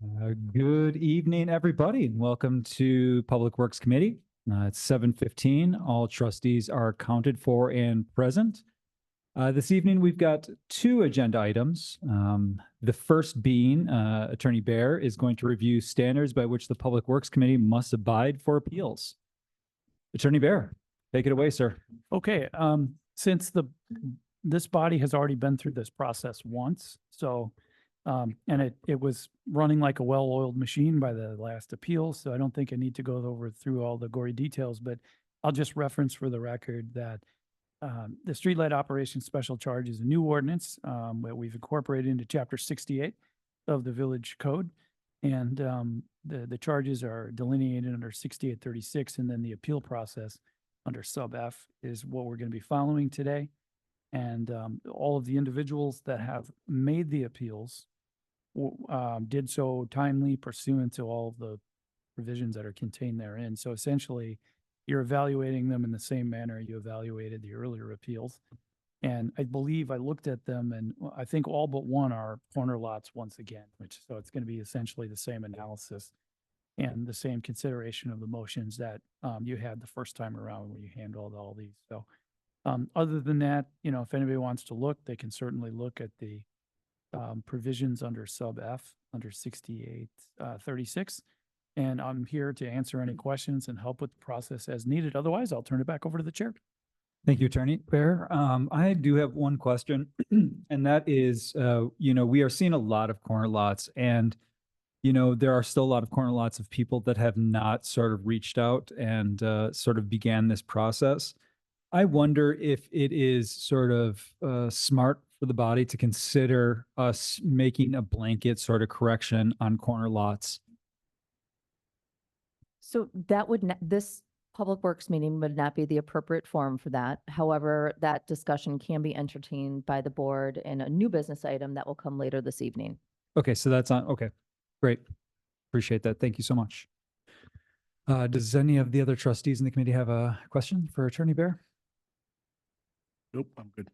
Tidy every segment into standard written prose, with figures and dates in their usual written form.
Good evening, everybody, and welcome to Public Works Committee. It's 7:15. All trustees are accounted for and present. This evening, we've got two agenda items. The first being Attorney Bear is going to review standards by which the Public Works Committee must abide for appeals. Attorney Bear, take it away, sir. Okay, since this body has already been through this process once, so and it was running like a well-oiled machine by the last appeal, so I don't think I need to go through all the gory details, but I'll just reference for the record that the streetlight operations special charge is a new ordinance that we've incorporated into Chapter 68 of the Village Code. And the charges are delineated under 6836, and then the appeal process under sub F is what we're going to be following today. And all of the individuals that have made the appeals did so timely pursuant to all of the provisions that are contained therein. So essentially, you're evaluating them in the same manner you evaluated the earlier appeals. And I believe I looked at them, and I think all but one are corner lots once again, so it's going to be essentially the same analysis and the same consideration of the motions that you had the first time around when you handled all these. So other than that, if anybody wants to look, they can certainly look at the provisions under sub F under 6836. And I'm here to answer any questions and help with the process as needed. Otherwise, I'll turn it back over to the chair. Thank you, Attorney Bear. I do have one question, and that is, we are seeing a lot of corner lots, and there are still a lot of corner lots of people that have not sort of reached out and sort of began this process. I wonder if it is sort of smart for the body to consider us making a blanket sort of correction on corner lots. So that would this Public Works meeting would not be the appropriate forum for that. However, that discussion can be entertained by the board in a new business item that will come later this evening. Okay, so that's on. Okay, great. Appreciate that. Thank you so much. Does any of the other trustees in the committee have a question for Attorney Bear? Nope, I'm good.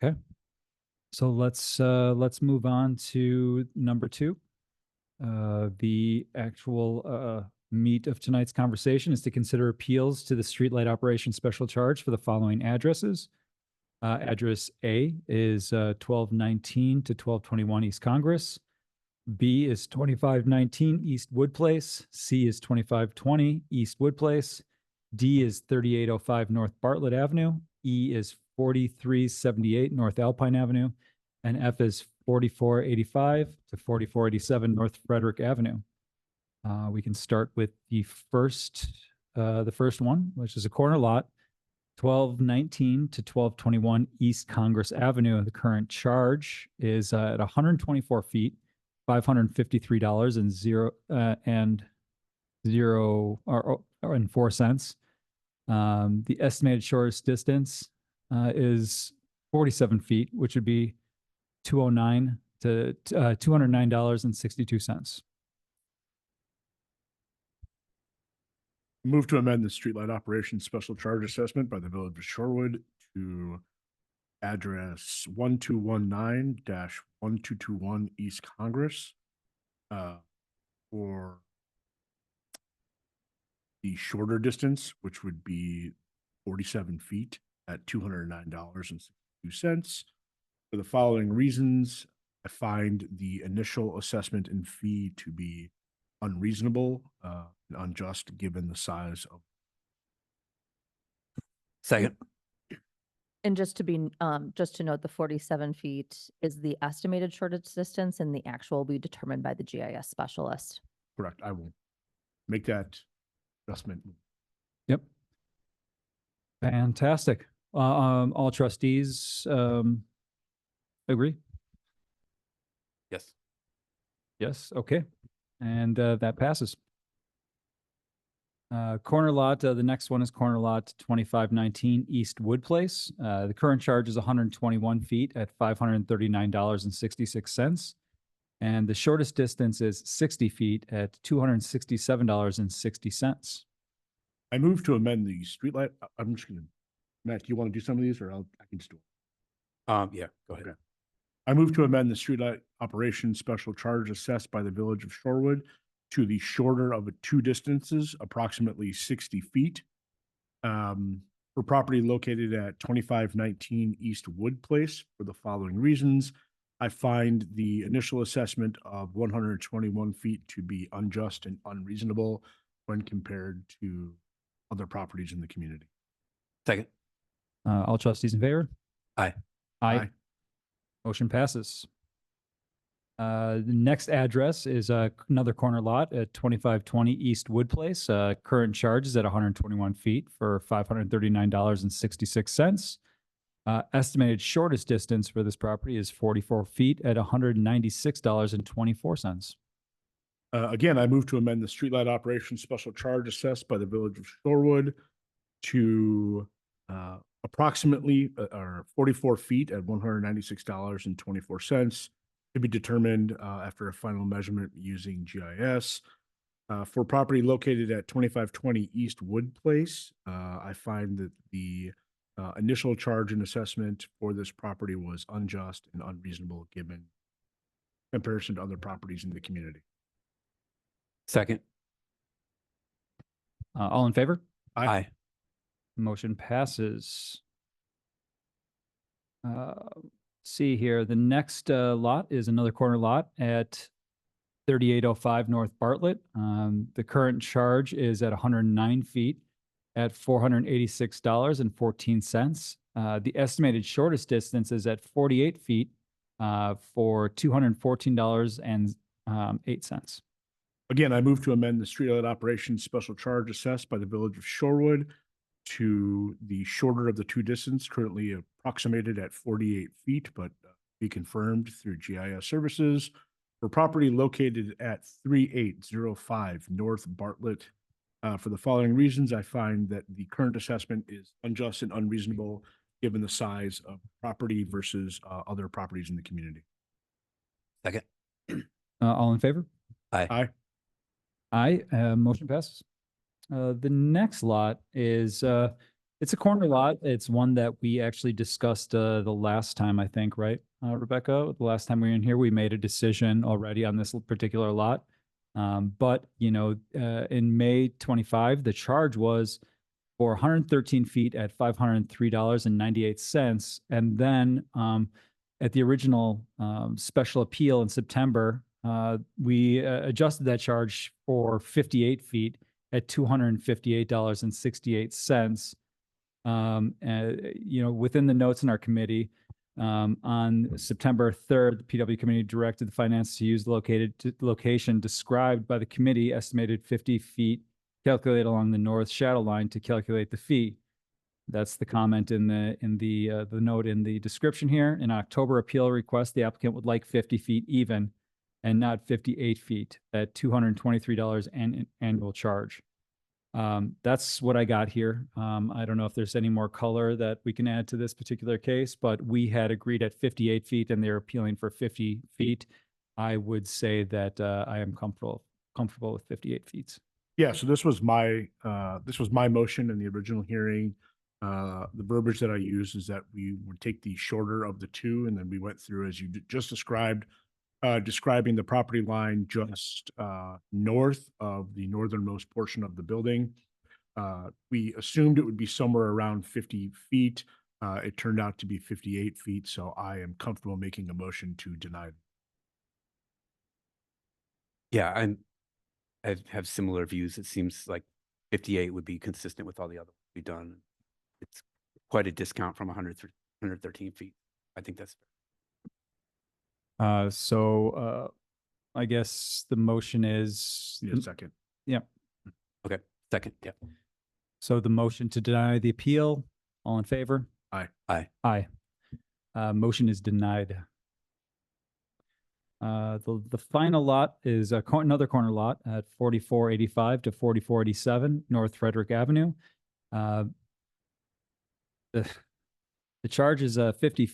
Okay. So let's move on to number 2. The actual meat of tonight's conversation is to consider appeals to the streetlight operation special charge for the following addresses. Address A is 1219 to 1221 East Congress. B is 2519 East Wood Place. C is 2520 East Wood Place. D is 3805 North Bartlett Avenue. E is 4378 North Alpine Avenue. And F is 4485 to 4487 North Frederick Avenue. We can start with the first one, which is a corner lot, 1219 to 1221 East Congress Avenue. The current charge is at 124 feet, $553 and 4 cents. The estimated shortest distance is 47 feet, which would be $209.62. Move to amend the streetlight operations special charge assessment by the Village of Shorewood to address 1219-1221 East Congress for the shorter distance, which would be 47 feet at $209.62. For the following reasons, I find the initial assessment and fee to be unreasonable and unjust given the size of. Second. And just to note, the 47 feet is the estimated shortest distance, and the actual will be determined by the GIS specialist. Correct. I will make that adjustment. Yep. Fantastic. All trustees agree? Yes. Yes. Okay. And that passes. Corner lot, the next one is corner lot 2519 East Wood Place. The current charge is 121 feet at $539.66. And the shortest distance is 60 feet at $267.60. I move to amend the streetlight. I'm just gonna, Matt, do you want to do some of these or I can just do it? Yeah, go ahead. Okay. I move to amend the streetlight operation special charge assessed by the Village of Shorewood to the shorter of the two distances, approximately 60 feet. For property located at 2519 East Wood Place for the following reasons. I find the initial assessment of 121 feet to be unjust and unreasonable when compared to other properties in the community. Second. All trustees in favor? Aye. Aye. Motion passes. The next address is another corner lot at 2520 East Wood Place. Current charge is at 121 feet for $539.66. Estimated shortest distance for this property is 44 feet at $196.24. Again, I move to amend the streetlight operation special charge assessed by the Village of Shorewood to approximately or 44 feet at $196.24 to be determined after a final measurement using GIS. For property located at 2520 East Wood Place, I find that the initial charge and assessment for this property was unjust and unreasonable given comparison to other properties in the community. Second. All in favor? Aye. Motion passes. See here, the next lot is another corner lot at 3805 North Bartlett. The current charge is at 109 feet at $486.14. The estimated shortest distance is at 48 feet for $214.08. Again, I move to amend the streetlight operations special charge assessed by the Village of Shorewood to the shorter of the two distance, currently approximated at 48 feet, but be confirmed through GIS services. For property located at 3805 North Bartlett, for the following reasons, I find that the current assessment is unjust and unreasonable given the size of property versus other properties in the community. Second. All in favor? Aye. Aye, motion passes. The next lot is, it's a corner lot. It's one that we actually discussed the last time, I think, right, Rebecca? The last time we were in here, we made a decision already on this particular lot. But, you know, in May 25, the charge was for 113 feet at $503.98. And then at the original special appeal in September, we adjusted that charge for 58 feet at $258.68. You know, within the notes in our committee, on September 3rd, the PW committee directed the finance to use the location described by the committee, estimated 50 feet calculated along the north shadow line to calculate the fee. That's the comment in the note in the description here. In October appeal request, the applicant would like 50 feet even and not 58 feet at $223 annual charge. That's what I got here. I don't know if there's any more color that we can add to this particular case, but we had agreed at 58 feet and they're appealing for 50 feet. I would say that I am comfortable with 58 feet. Yeah, so this was my motion in the original hearing. The verbiage that I used is that we would take the shorter of the two, and then we went through, as you just described, describing the property line just north of the northernmost portion of the building. We assumed it would be somewhere around 50 feet. It turned out to be 58 feet, so I am comfortable making a motion to deny. Yeah, I have similar views. It seems like 58 would be consistent with all the other we've done. It's quite a discount from 113 feet. I think that's fair. So I guess the motion is, Need a second. Okay, second, yeah. so the motion to deny the appeal, all in favor? Aye. Aye. Aye. Motion is denied. The final lot is another corner lot at 4485 to 4487 North Frederick Avenue. The charge is 50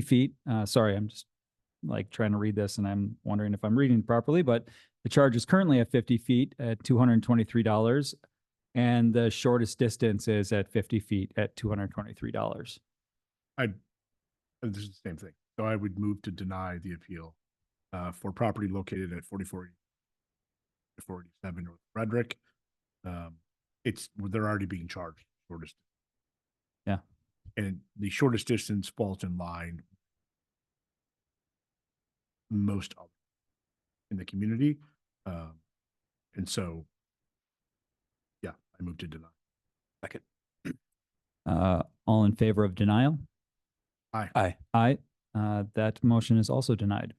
feet. Sorry, I'm just like trying to read this and I'm wondering if I'm reading it properly, but the charge is currently at 50 feet at $223. And the shortest distance is at 50 feet at $223. I this is the same thing. So I would move to deny the appeal for property located at 4487 North Frederick. They're already being charged shortest. Yeah. And the shortest distance falls in line most of in the community. And so, yeah, I move to deny. Second. All in favor of denial? Aye. Aye. That motion is also denied.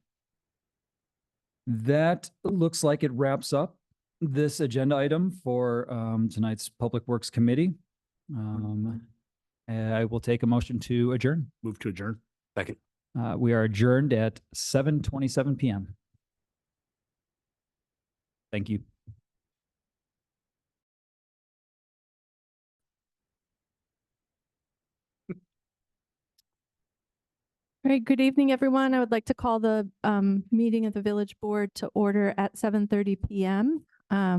That looks like it wraps up this agenda item for tonight's Public Works Committee. I will take a motion to adjourn. Move to adjourn. Second. We are adjourned at 7:27 PM. Thank you. All right, good evening, everyone. I would like to call the meeting of the Village Board to order at 7:30 PM.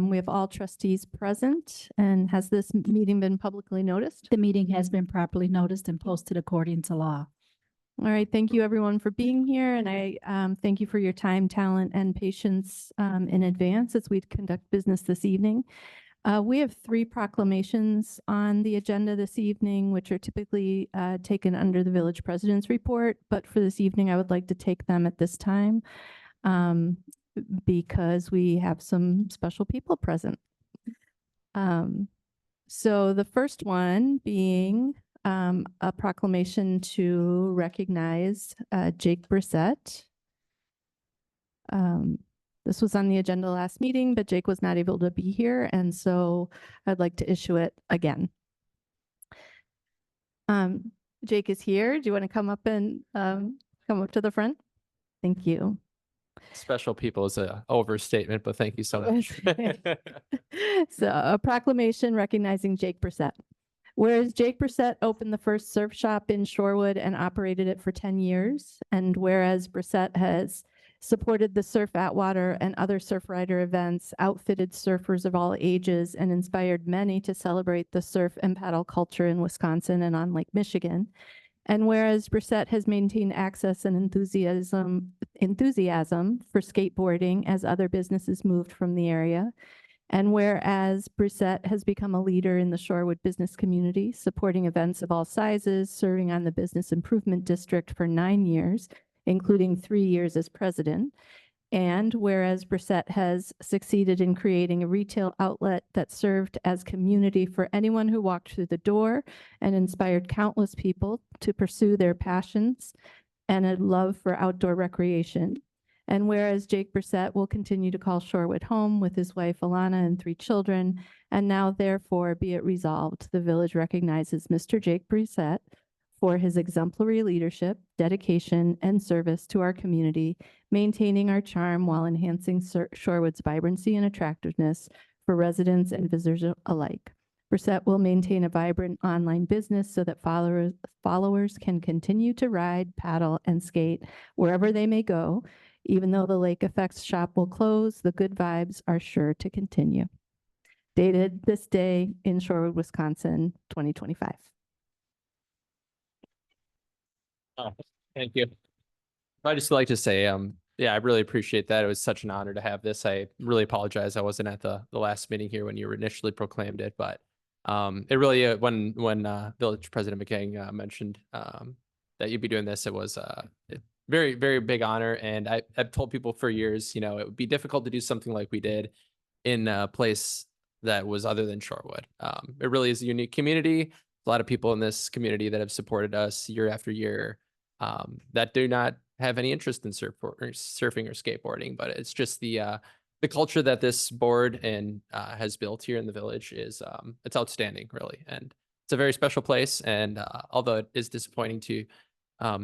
We have all trustees present, and has this meeting been publicly noticed? The meeting has been properly noticed and posted according to law. All right, thank you everyone for being here, and I thank you for your time, talent, and patience in advance as we conduct business this evening. We have 3 proclamations on the agenda this evening, which are typically taken under the village president's report. But for this evening, I would like to take them at this time because we have some special people present. So the first one being a proclamation to recognize Jake Brissett. This was on the agenda last meeting, but Jake was not able to be here, and so I'd like to issue it again. Jake is here. Do you want to come up and come up to the front? Thank you. Special people is a overstatement, but thank you so much. So a proclamation recognizing Jake Brissett. Whereas Jake Brissett opened the first surf shop in Shorewood and operated it for 10 years, and whereas Brissett has supported the Surf Atwater and other surf rider events, outfitted surfers of all ages, and inspired many to celebrate the surf and paddle culture in Wisconsin and on Lake Michigan. And whereas Brissett has maintained access and enthusiasm for skateboarding as other businesses moved from the area. And whereas Brissett has become a leader in the Shorewood business community, supporting events of all sizes, serving on the Business Improvement District for 9 years, including 3 years as president. And whereas Brissett has succeeded in creating a retail outlet that served as community for anyone who walked through the door and inspired countless people to pursue their passions and a love for outdoor recreation. And whereas Jake Brissett will continue to call Shorewood home with his wife Alana and 3 children, and now therefore be it resolved, the village recognizes Mr. Jake Brissett for his exemplary leadership, dedication, and service to our community, maintaining our charm while enhancing Shorewood's vibrancy and attractiveness for residents and visitors alike. Brissett will maintain a vibrant online business so that followers can continue to ride, paddle, and skate wherever they may go. Even though the Lake Effects shop will close, the good vibes are sure to continue. Dated this day in Shorewood, Wisconsin, 2025. Thank you. I'd just like to say, yeah, I really appreciate that. It was such an honor to have this. I really apologize. I wasn't at the last meeting here when you initially proclaimed it, but it really, when Village President McKang mentioned that you'd be doing this, it was a very, very big honor. And I've told people for years, you know, it would be difficult to do something like we did in a place that was other than Shorewood. It really is a unique community. A lot of people in this community that have supported us year after year that do not have any interest in surfing or skateboarding, but it's just the culture that this board and has built here in the village is it's outstanding, really, and it's a very special place. And although it is disappointing to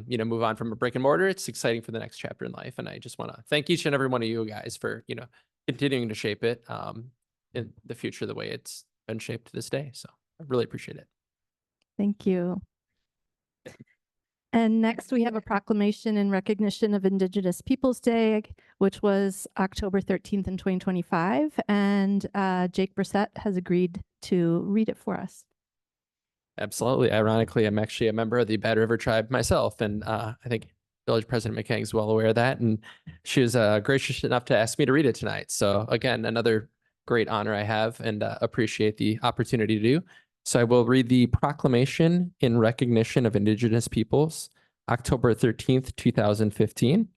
you know, move on from a brick and mortar, it's exciting for the next chapter in life. And I just want to thank each and every one of you guys for, you know, continuing to shape it in the future the way it's been shaped to this day. So I really appreciate it. Thank you. And next we have a proclamation in recognition of Indigenous Peoples Day, which was October 13th in 2025. And Jake Brissett has agreed to read it for us. Absolutely. Ironically, I'm actually a member of the Bad River Tribe myself, and I think Village President McKang is well aware of that, and she was gracious enough to ask me to read it tonight. So again, another great honor I have, and appreciate the opportunity to do. So I will read the proclamation in recognition of Indigenous peoples, October 13th, 2015.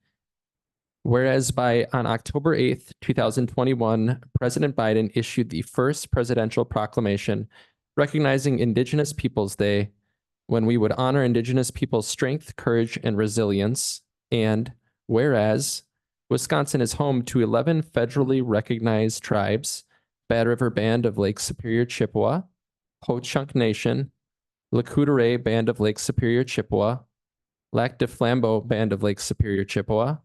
Whereas on October 8th, 2021, President Biden issued the first presidential proclamation recognizing Indigenous Peoples Day, when we would honor Indigenous people's strength, courage, and resilience. And whereas Wisconsin is home to 11 federally recognized tribes: Bad River Band of Lake Superior Chippewa, Ho-Chunk Nation, Lakota Band of Lake Superior Chippewa, Lac du Flambeau Band of Lake Superior Chippewa,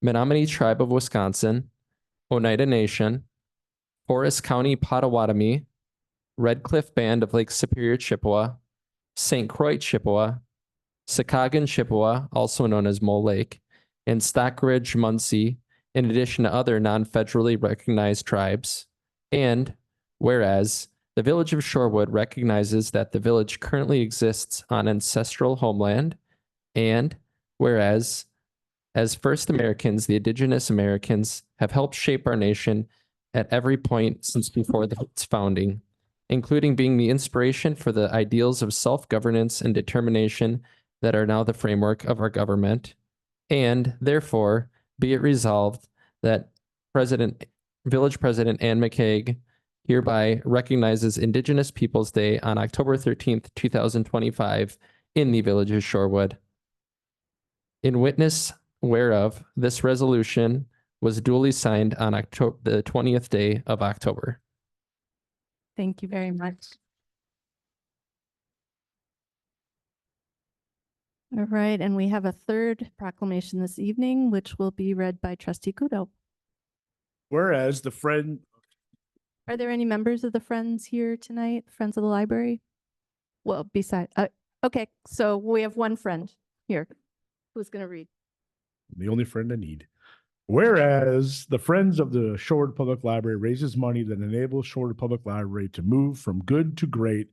Menominee Tribe of Wisconsin, Oneida Nation, Forest County Potawatomi, Red Cliff Band of Lake Superior Chippewa, St. Croix Chippewa, Sakagan Chippewa, also known as Mole Lake, and Stockridge Munsee, in addition to other non-federally recognized tribes. And whereas the Village of Shorewood recognizes that the village currently exists on ancestral homeland, and whereas as First Americans, the Indigenous Americans have helped shape our nation at every point since before its founding, including being the inspiration for the ideals of self-governance and determination that are now the framework of our government. And therefore, be it resolved that Village President Ann McCaig hereby recognizes Indigenous Peoples Day on October 13th, 2025 in the Village of Shorewood. In witness whereof, this resolution was duly signed on the 20th day of October. Thank you very much. All right, and we have a third proclamation this evening, which will be read by Trustee Kudo. Whereas Are there any members of the Friends here tonight, Friends of the Library? Well, okay, so we have one friend here. Who's going to read? the only friend I need. Whereas the Friends of the Shorewood Public Library raises money that enables Shorewood Public Library to move from good to great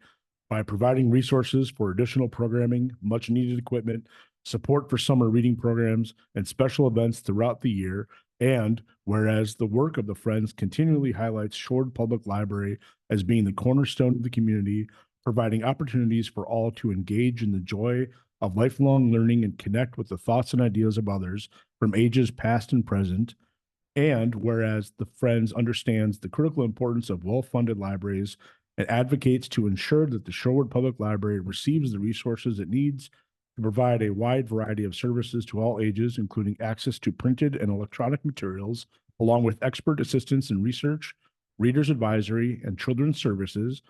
by providing resources for additional programming, much needed equipment, support for summer reading programs, and special events throughout the year. And whereas the work of the Friends continually highlights Shorewood Public Library as being the cornerstone of the community, providing opportunities for all to engage in the joy of lifelong learning and connect with the thoughts and ideas of others from ages past and present. And whereas the Friends understands the critical importance of well-funded libraries and advocates to ensure that the Shorewood Public Library receives the resources it needs to provide a wide variety of services to all ages, including access to printed and electronic materials, along with expert assistance in research, readers advisory, and children's services.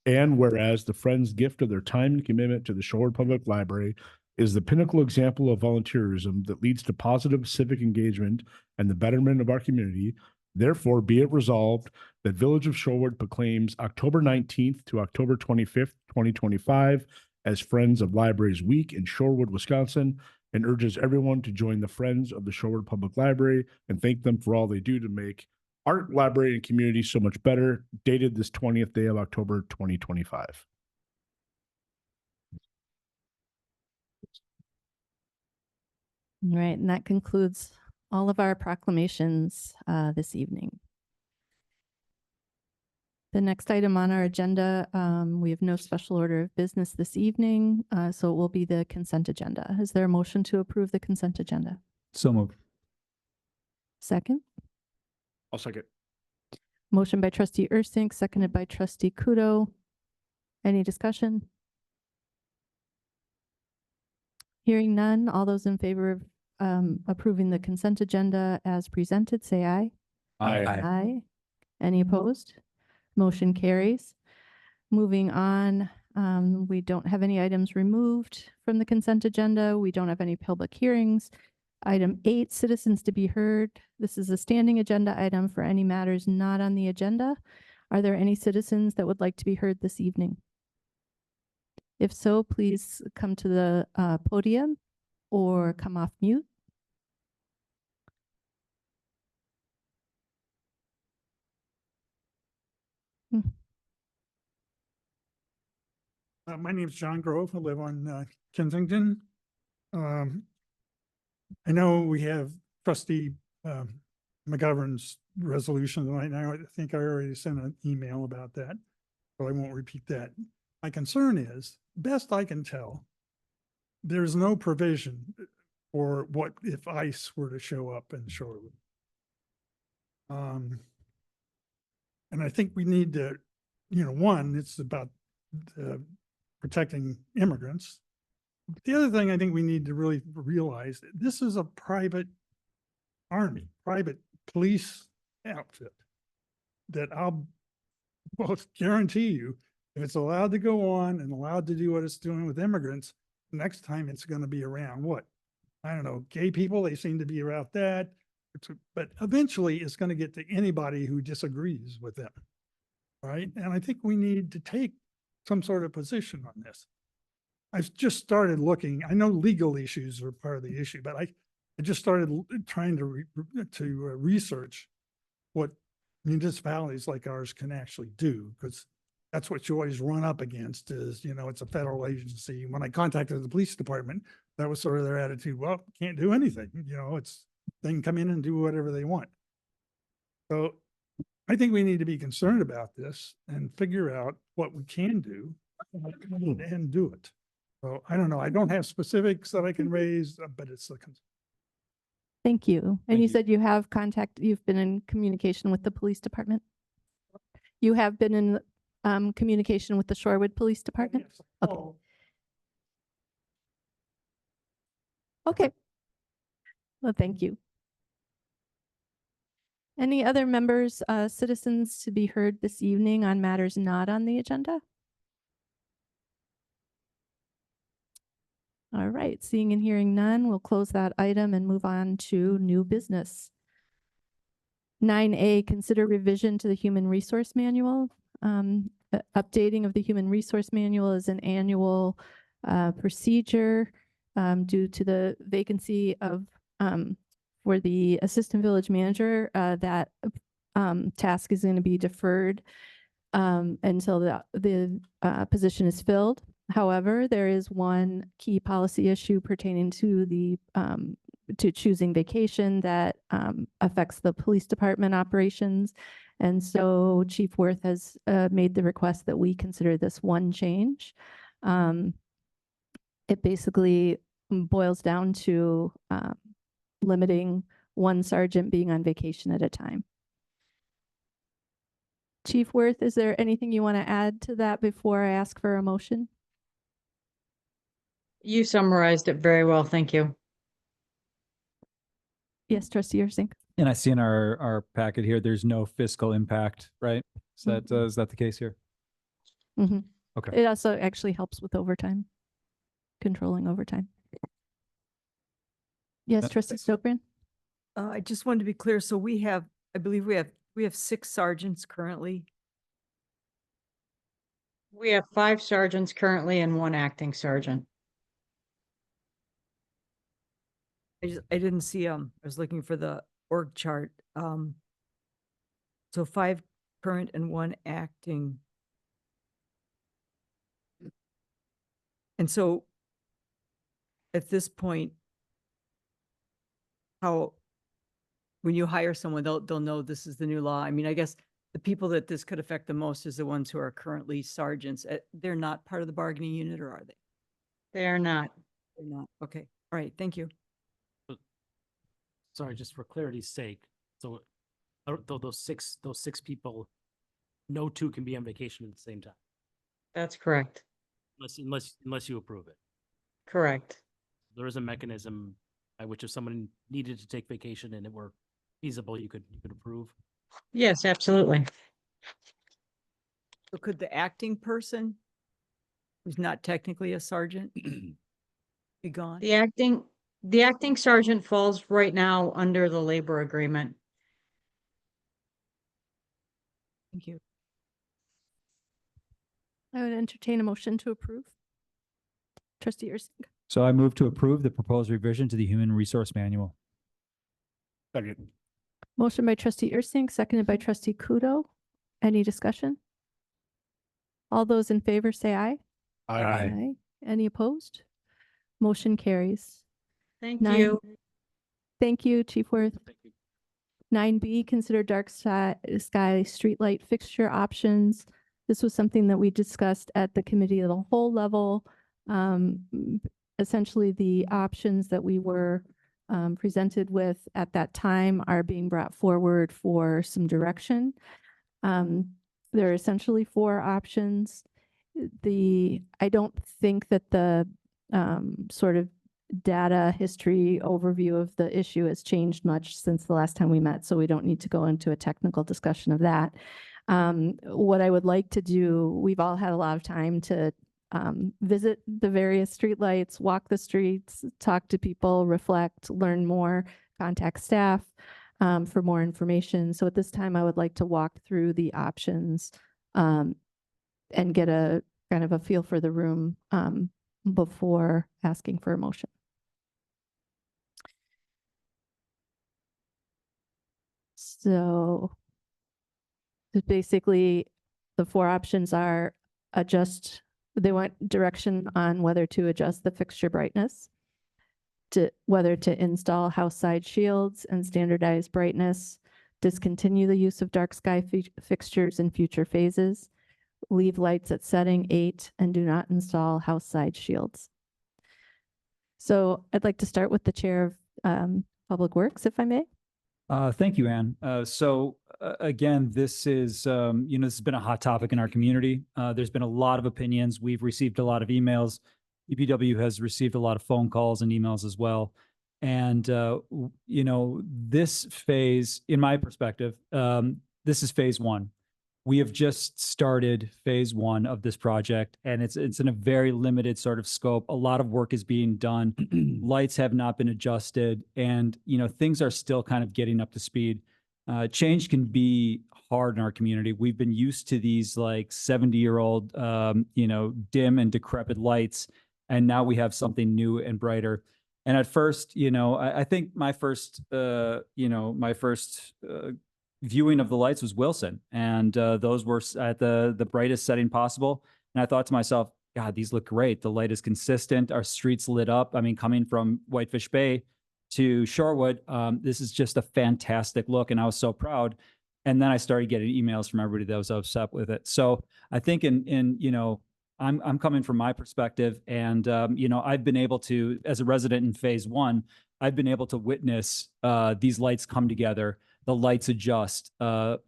And whereas the Friends' gift of their time and commitment to the Shorewood Public Library is the pinnacle example of volunteerism that leads to positive civic engagement and the betterment of our community, therefore be it resolved that Village of Shorewood proclaims October 19th to October 25th, 2025 as Friends of Libraries Week in Shorewood, Wisconsin, and urges everyone to join the Friends of the Shorewood Public Library and thank them for all they do to make art, library, and community so much better, dated this 20th day of October, 2025. All right, and that concludes all of our proclamations this evening. The next item on our agenda, we have no special order of business this evening, so it will be the consent agenda. Is there a motion to approve the consent agenda? So moved. Second? I'll second. Motion by Trustee Ursink, seconded by Trustee Kudo. Any discussion? Hearing none, all those in favor of approving the consent agenda as presented, say aye. Aye. Aye. Any opposed? Motion carries. Moving on, we don't have any items removed from the consent agenda. We don't have any public hearings. Item 8, citizens to be heard. This is a standing agenda item for any matters not on the agenda. Are there any citizens that would like to be heard this evening? If so, please come to the podium or come off mute. My name is John Grove. I live on Kensington. I know we have trustee McGovern's resolution right now. I think I already sent an email about that, so I won't repeat that. My concern is, best I can tell, there is no provision for what if ICE were to show up in Shorewood. And I think we need to, one, it's about protecting immigrants. The other thing I think we need to really realize, this is a private army, private police outfit that I'll both guarantee you, if it's allowed to go on and allowed to do what it's doing with immigrants, next time it's going to be around what? I don't know, gay people, they seem to be around that. But eventually it's going to get to anybody who disagrees with them. Right? And I think we need to take some sort of position on this. I've just started looking, I know legal issues are part of the issue, but I just started trying to research what municipalities like ours can actually do, because that's what you always run up against is, it's a federal agency. When I contacted the police department, that was sort of their attitude. Well, can't do anything, they can come in and do whatever they want. So I think we need to be concerned about this and figure out what we can do and do it. So I don't know. I don't have specifics that I can raise, but it's the concern. Thank you. And Thank you you. said you've been in communication with the police department? You have been in communication with the Shorewood Police Department? Yes. Okay. Oh, Okay. Well, thank you. Any other members, citizens to be heard this evening on matters not on the agenda? All right, seeing and hearing none, we'll close that item and move on to new business. 9A, consider revision to the Human Resource Manual. Updating of the Human Resource Manual is an annual procedure due to the vacancy of for the Assistant Village Manager. That task is going to be deferred until the position is filled. However, there is one key policy issue pertaining to the to choosing vacation that affects the police department operations. And so Chief Worth has made the request that we consider this one change. It basically boils down to limiting one sergeant being on vacation at a time. Chief Worth, is there anything you want to add to that before I ask for a motion? You summarized it very well. Thank you. Yes, Trustee Ursink. And I see in our packet here, there's no fiscal impact, right? Is that the case here? Mm-hmm. Okay. It also actually helps with overtime, controlling overtime. Yes, Trustee Stokbrand? I just wanted to be clear. So I believe we have 6 sergeants currently. We have 5 sergeants currently and 1 acting sergeant. I didn't see, I was looking for the org chart. So 5 current and 1 acting. And so at this point, when you hire someone, they'll know this is the new law. I mean, I guess the people that this could affect the most is the ones who are currently sergeants. They're not part of the bargaining unit, or are they? They are not. They're not. Okay. All right. Thank you. Sorry, just for clarity's sake. So those six people, no 2 can be on vacation at the same time, That's correct. unless you approve it. Correct. There is a mechanism by which if someone needed to take vacation and it were feasible, you could approve. Yes, absolutely. So could the acting person, who's not technically a sergeant, be gone? The acting sergeant falls right now under the labor agreement. Thank you. I would entertain a motion to approve. Trustee Ursink. So I move to approve the proposed revision to the Human Resource Manual. Second. Motion by Trustee Ursink, seconded by Trustee Kudo. Any discussion? All those in favor say aye. Aye. Any opposed? Motion carries. Thank Nine- you. Thank you, Chief Worth. Thank you. 9B, consider dark sky streetlight fixture options. This was something that we discussed at the committee of the whole level. Essentially, the options that we were presented with at that time are being brought forward for some direction. There are essentially 4 options. I don't think that the sort of data history overview of the issue has changed much since the last time we met, so we don't need to go into a technical discussion of that. What I would like to do, we've all had a lot of time to visit the various streetlights, walk the streets, talk to people, reflect, learn more, contact staff for more information. So at this time, I would like to walk through the options and get a kind of a feel for the room before asking for a motion. So basically, the 4 options are they want direction on whether to adjust the fixture brightness, whether to install house side shields and standardize brightness, discontinue the use of dark sky fixtures in future phases, leave lights at setting 8, and do not install house side shields. So I'd like to start with the Chair of Public Works, if I may. Thank you, Ann. Again, this is, this has been a hot topic in our community. There's been a lot of opinions. We've received a lot of emails. DPW has received a lot of phone calls and emails as well. And, this phase, in my perspective, this is phase 1. We have just started phase 1 of this project, and it's in a very limited sort of scope. A lot of work is being done. Lights have not been adjusted, and things are still kind of getting up to speed. Change can be hard in our community. We've been used to these like 70-year-old, dim and decrepit lights, and now we have something new and brighter. And at first, I think my first viewing of the lights was Wilson, and those were at the brightest setting possible. And I thought to myself, God, these look great. The light is consistent. Our streets lit up. I mean, coming from Whitefish Bay to Shorewood, this is just a fantastic look, and I was so proud. And then I started getting emails from everybody that was upset with it. So I think I'm coming from my perspective, and I've been able to, as a resident in phase 1, I've been able to witness these lights come together. The lights adjust,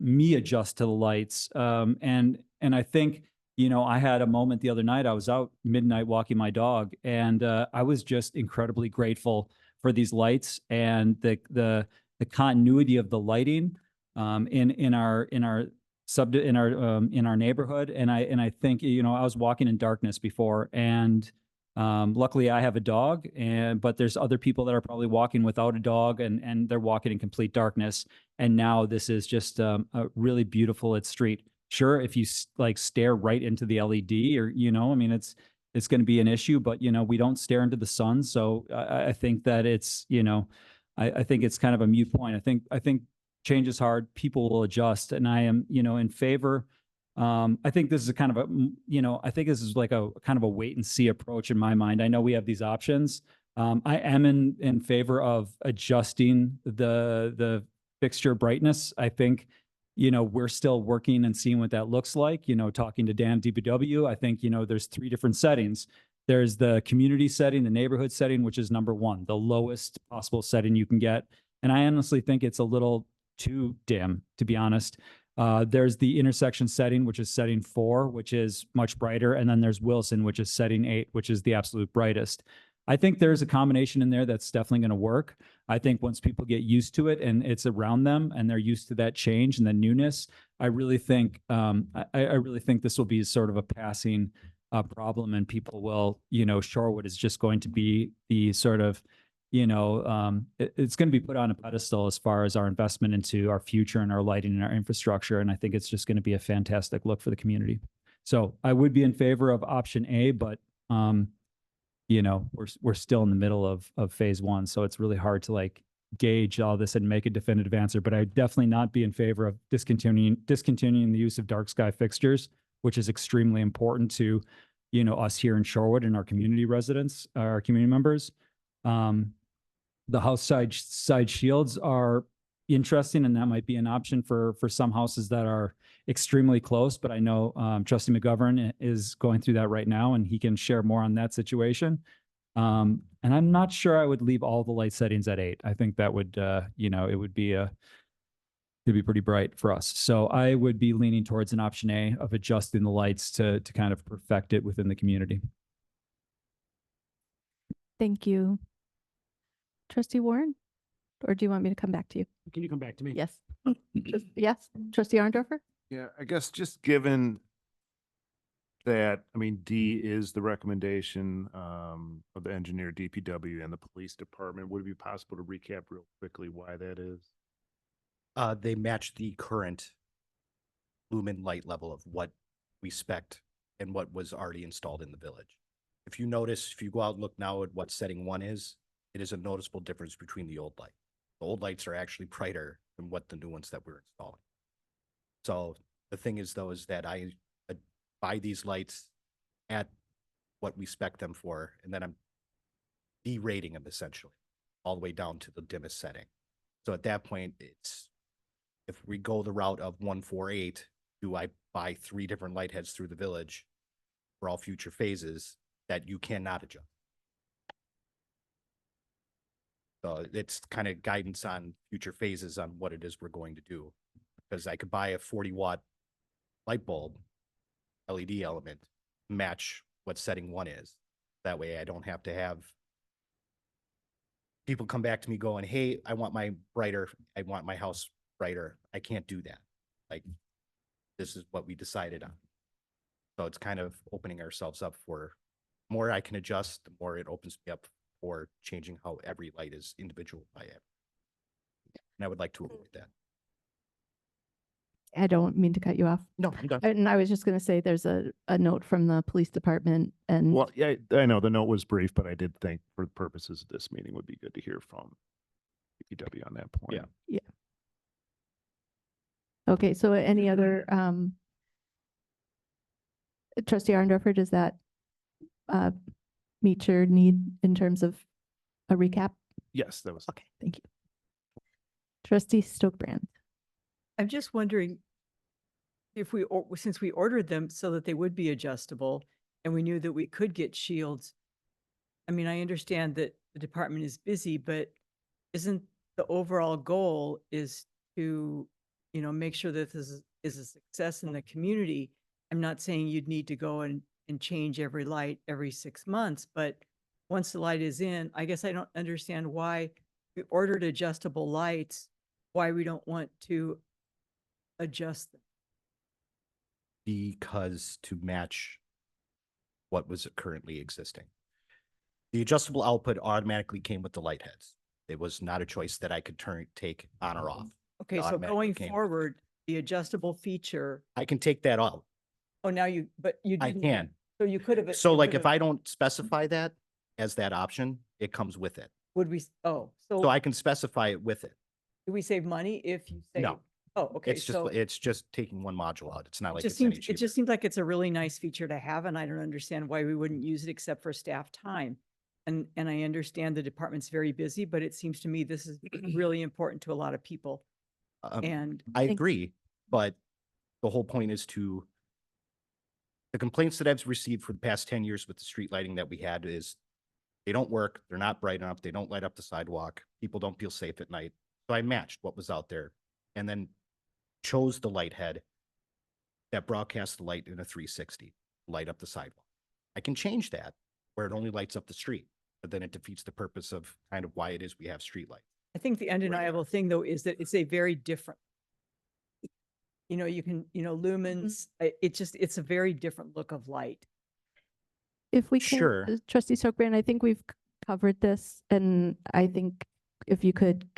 me adjust to the lights. And I think, I had a moment the other night. I was out midnight walking my dog, and I was just incredibly grateful for these lights and the continuity of the lighting in our neighborhood. And I think, I was walking in darkness before, and luckily I have a dog, but there's other people that are probably walking without a dog, and they're walking in complete darkness. And now this is just a really beautiful street. Sure, if you stare right into the LED, or it's going to be an issue, but we don't stare into the sun. So I think that it's I think it's kind of a moot point. I think change is hard. People will adjust, and I am in favor. I think this is a kind of a, I think this is like a kind of a wait and see approach in my mind. I know we have these options. I am in favor of adjusting the fixture brightness. I think, we're still working and seeing what that looks like, talking to Dan DPW. I think, there's 3 different settings. There's the community setting, the neighborhood setting, which is number 1, the lowest possible setting you can get. And I honestly think it's a little too dim, to be honest. There's the intersection setting, which is setting 4, which is much brighter. And then there's Wilson, which is setting 8, which is the absolute brightest. I think there's a combination in there that's definitely going to work. I think once people get used to it and it's around them and they're used to that change and the newness, I really think I really think this will be sort of a passing problem, and people will, Shorewood is just going to be the sort of, it's going to be put on a pedestal as far as our investment into our future and our lighting and our infrastructure. And I think it's just going to be a fantastic look for the community. So I would be in favor of option A, but we're still in the middle of phase 1. So it's really hard to gauge all this and make a definitive answer, but I'd definitely not be in favor of discontinuing the use of dark sky fixtures, which is extremely important to us here in Shorewood and our community residents, our community members. The house side shields are interesting, and that might be an option for some houses that are extremely close. But I know Trustee McGovern is going through that right now, and he can share more on that situation. And I'm not sure I would leave all the light settings at 8. I think that would, it'd be pretty bright for us. So I would be leaning towards an option A of adjusting the lights to kind of perfect it within the community. Thank you. Trustee Warren, or do you want me to come back to you? Can you come back to me? Yes. Yes. Trustee Arndorfer? Yeah, I guess just given that, I mean, D is the recommendation of the engineer, DPW, and the police department. Would it be possible to recap real quickly why that is? They match the current lumen light level of what we spec'd and what was already installed in the village. If you notice, if you go out and look now at what setting 1 is, it is a noticeable difference between the old light. The old lights are actually brighter than what the new ones that we're installing. So the thing is though, is that I buy these lights at what we spec them for, and then I'm derating them essentially all the way down to the dimmest setting. So at that point, it's, if we go the route of 148, do I buy 3 different light heads through the village for all future phases that you cannot adjust? So it's kind of guidance on future phases on what it is we're going to do. Because I could buy a 40-watt light bulb, LED element, match what setting 1 is. That way I don't have to have people come back to me going, hey, I want my house brighter. I can't do that. Like, this is what we decided on. So it's kind of opening ourselves up for more I can adjust, the more it opens me up for changing how every light is individual by it. And I would like to avoid that. I don't mean to cut you off. No, I'm done. And I was just going to say there's a note from the police department and Well, yeah, I know the note was brief, but I did think for the purposes of this meeting would be good to hear from DPW on that point. Yeah. okay. So any other Trustee Arndorfer, does that meet your need in terms of a recap? Yes, that was. Okay, thank you. Trustee Stokebrand. I'm just wondering if since we ordered them so that they would be adjustable and we knew that we could get shields. I mean, I understand that the department is busy, but isn't the overall goal is to, make sure that this is a success in the community? I'm not saying you'd need to go and change every light every 6 months, but once the light is in, I guess I don't understand why we ordered adjustable lights, why we don't want to adjust them. Because to match what was currently existing. The adjustable output automatically came with the light heads. It was not a choice that I could take on or off. Okay, It so automatically going came. forward, the adjustable feature, I can take that out. oh, now but you I didn't. can. So you could have. So you like could if have- I don't specify that as that option, it comes with it. Would we, So so I can specify it with it. do we save money if you say? No. Oh, okay, It's just taking one module out. It's not like It just it's any seems, it cheaper. just seems like it's a really nice feature to have, and I don't understand why we wouldn't use it except for staff time. And I understand the department's very busy, but it seems to me this is really important to a lot of people. And I agree, but the whole point is the complaints that I've received for the past 10 years with the street lighting that we had is they don't work, they're not bright enough, they don't light up the sidewalk, people don't feel safe at night. So I matched what was out there and then chose the light head that broadcasts the light in a 360, light up the sidewalk. I can change that where it only lights up the street, but then it defeats the purpose of kind of why it is we have street lights. I think the undeniable thing though is that it's a very different, you can, lumens, it's a very different look of light. If we can, Sure. Trustee Stokebrand, I think we've covered this, and I think if you could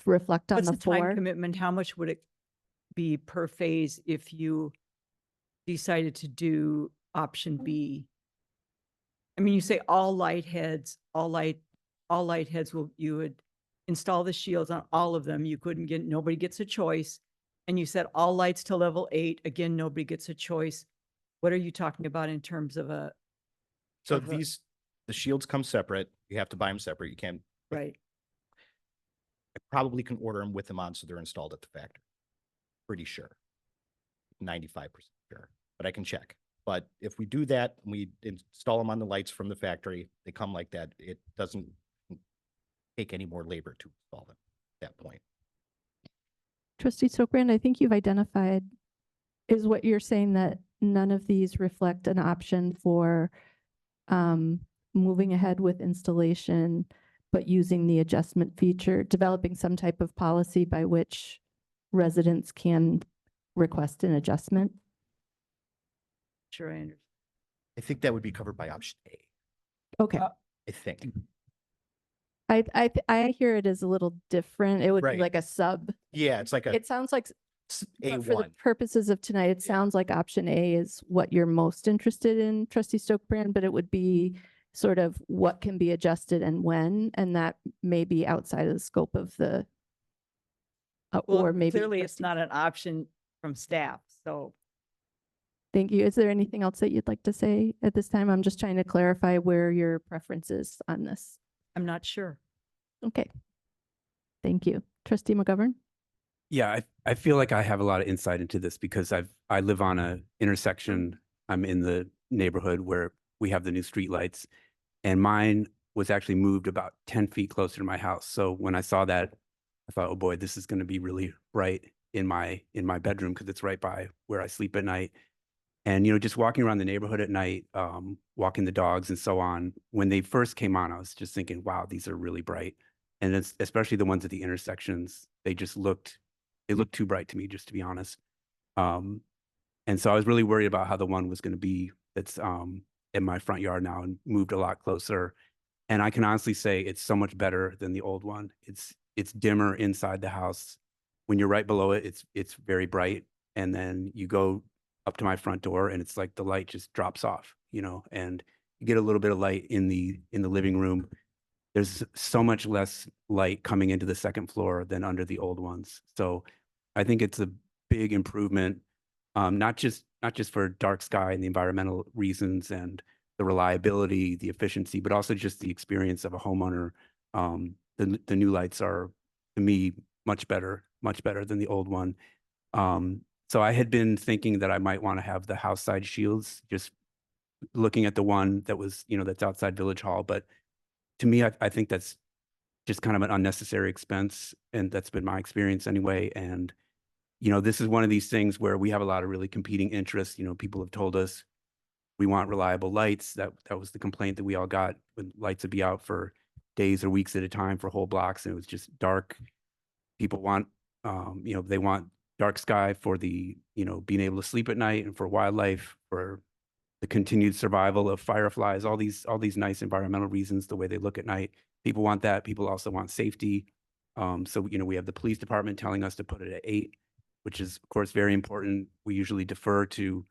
reflect on What's the the time 4. commitment? How much would it be per phase if you decided to do option B? I mean, you say all light heads you would install the shields on all of them. You couldn't nobody gets a choice. And you said all lights to level 8. Again, nobody gets a choice. What are you talking about in terms of a So of a- the shields come separate. You have to buy them separate. You can't, Right. I probably can order them with them on, so they're installed at the factory. Pretty sure. 95% sure, but I can check. But if we do that, and we install them on the lights from the factory, they come like that. It doesn't take any more labor to install them at that point. Trustee Stokbrand, I think you've identified, is what you're saying that none of these reflect an option for moving ahead with installation, but using the adjustment feature, developing some type of policy by which residents can request an adjustment? Sure, I understand. I think that would be covered by option A, Okay. I think. I hear it as a little different. It would be Right. like a sub. Yeah, it's like a It sounds like, but for the A1. purposes of tonight, it sounds like option A is what you're most interested in, trustee Stokbrand, but it would be sort of what can be adjusted and when, and that may be outside of the scope of the, Well, or maybe. clearly it's trustee- not an option from staff, so. Thank you. Is there anything else that you'd like to say at this time? I'm just trying to clarify where your preference is on this. I'm not sure. Okay. Thank you. Trustee McGovern? Yeah, I feel like I have a lot of insight into this because I live on a intersection. I'm in the neighborhood where we have the new streetlights, and mine was actually moved about 10 feet closer to my house. So when I saw that, I thought, oh boy, this is going to be really bright in my bedroom because it's right by where I sleep at night. And, just walking around the neighborhood at night, walking the dogs and so on, when they first came on, I was just thinking, wow, these are really bright. And it's especially the ones at the intersections, they looked too bright to me, just to be honest. And so I was really worried about how the one was going to be that's in my front yard now and moved a lot closer. And I can honestly say it's so much better than the old one. It's dimmer inside the house. When you're right below it, it's very bright. And then you go up to my front door and it's like the light just drops off, and you get a little bit of light in the living room. There's so much less light coming into the second floor than under the old ones. So I think it's a big improvement, not just for dark sky and the environmental reasons and the reliability, the efficiency, but also just the experience of a homeowner. The new lights are, to me, much better than the old one. So I had been thinking that I might want to have the house side shields, just looking at the one that was, that's outside Village Hall. But to me, I think that's just kind of an unnecessary expense. And that's been my experience anyway. And, this is one of these things where we have a lot of really competing interests. People have told us we want reliable lights. That was the complaint that we all got when lights would be out for days or weeks at a time for whole blocks. And it was just dark. People want, they want dark sky for the, being able to sleep at night and for wildlife, for the continued survival of fireflies, all these nice environmental reasons, the way they look at night. People want that. People also want safety. So, we have the police department telling us to put it at 8, which is of course very important. We usually defer to,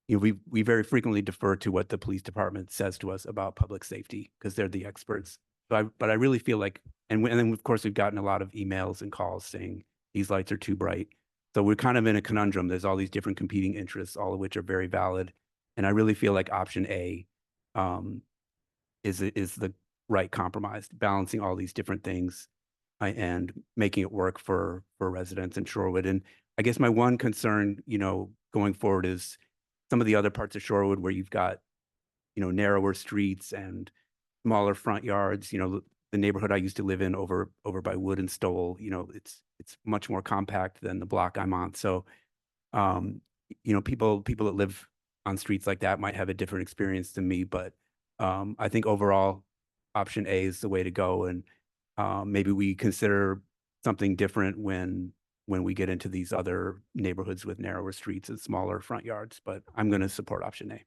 we very frequently defer to what the police department says to us about public safety because they're the experts. But I really feel like, and then of course we've gotten a lot of emails and calls saying these lights are too bright. So we're kind of in a conundrum. There's all these different competing interests, all of which are very valid. And I really feel like option A is the right compromise, balancing all these different things and making it work for residents in Shorewood. And I guess my one concern, going forward is some of the other parts of Shorewood where you've got, narrower streets and smaller front yards. The neighborhood I used to live in over by Wood and Stoll, it's much more compact than the block I'm on. So, people that live on streets like that might have a different experience than me, but I think overall option A is the way to go. And maybe we consider something different when we get into these other neighborhoods with narrower streets and smaller front yards, but I'm going to support option A.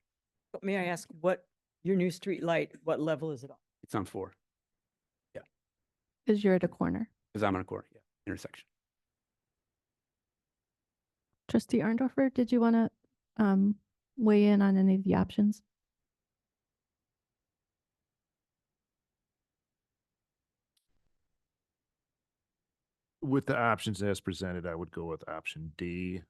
May I ask what your new street light, what level is it on? It's on 4. Because you're at a corner. Because I'm on a corner, intersection. Trustee Arndorfer, did you want to weigh in on any of the options? With the options as presented, I would go with option D.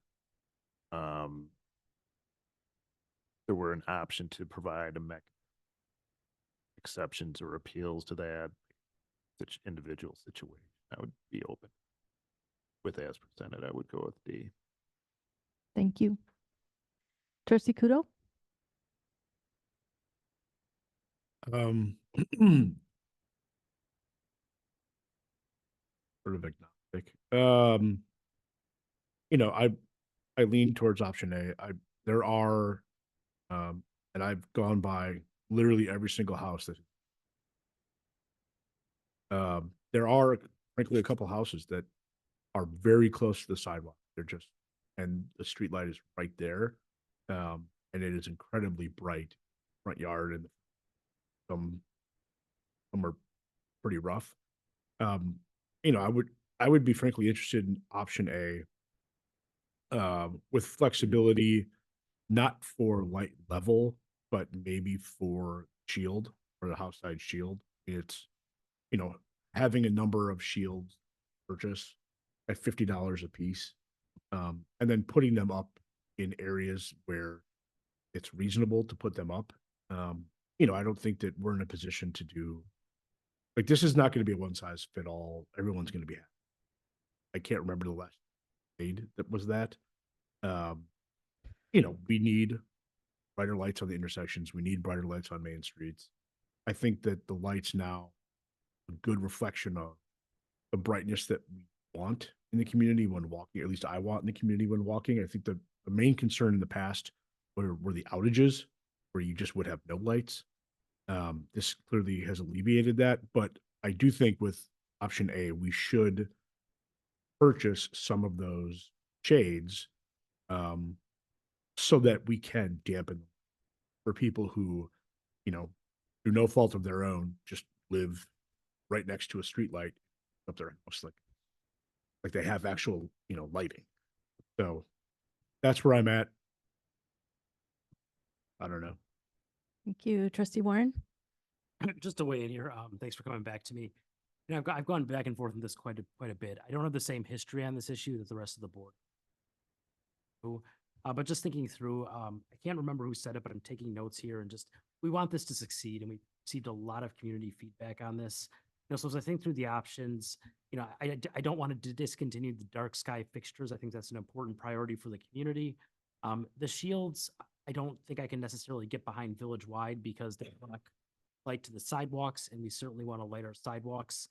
there were an option to provide exceptions or appeals to that such individual situation, I would be open. With as presented, I would go with D. Thank you. Trustee Kudo? Sort of agnostic. I lean towards option A. There are, and I've gone by literally every single house that, there are frankly a couple houses that are very close to the sidewalk. And the street light is right there. And it is incredibly bright front yard, and some are pretty rough. I would be frankly interested in option A, with flexibility, not for light level, but maybe for shield or the house side shield. It's, having a number of shields purchase at $50 a piece, and then putting them up in areas where it's reasonable to put them up. I don't think that we're in a position to do, like, this is not going to be a one size fit all. Everyone's going to be happy. I can't remember the last aid that was that. We need brighter lights on the intersections. We need brighter lights on main streets. I think that the lights now, a good reflection of the brightness that we want in the community when walking, at least I want in the community when walking. I think the main concern in the past were the outages, where you just would have no lights. This clearly has alleviated that, but I do think with option A, we should purchase some of those shades, so that we can dampen for people who, through no fault of their own, just live right next to a street light up their house, like they have actual, lighting. So that's where I'm at. I don't know. Thank you. Trustee Warren? Just to weigh in here, thanks for coming back to me. I've gone back and forth on this quite a bit. I don't have the same history on this issue that the rest of the board. But just thinking through, I can't remember who said it, but I'm taking notes here, and we want this to succeed, and we received a lot of community feedback on this. So as I think through the options, I don't want to discontinue the dark sky fixtures. I think that's an important priority for the community. The shields, I don't think I can necessarily get behind village-wide because they block light to the sidewalks, and we certainly want to light our sidewalks.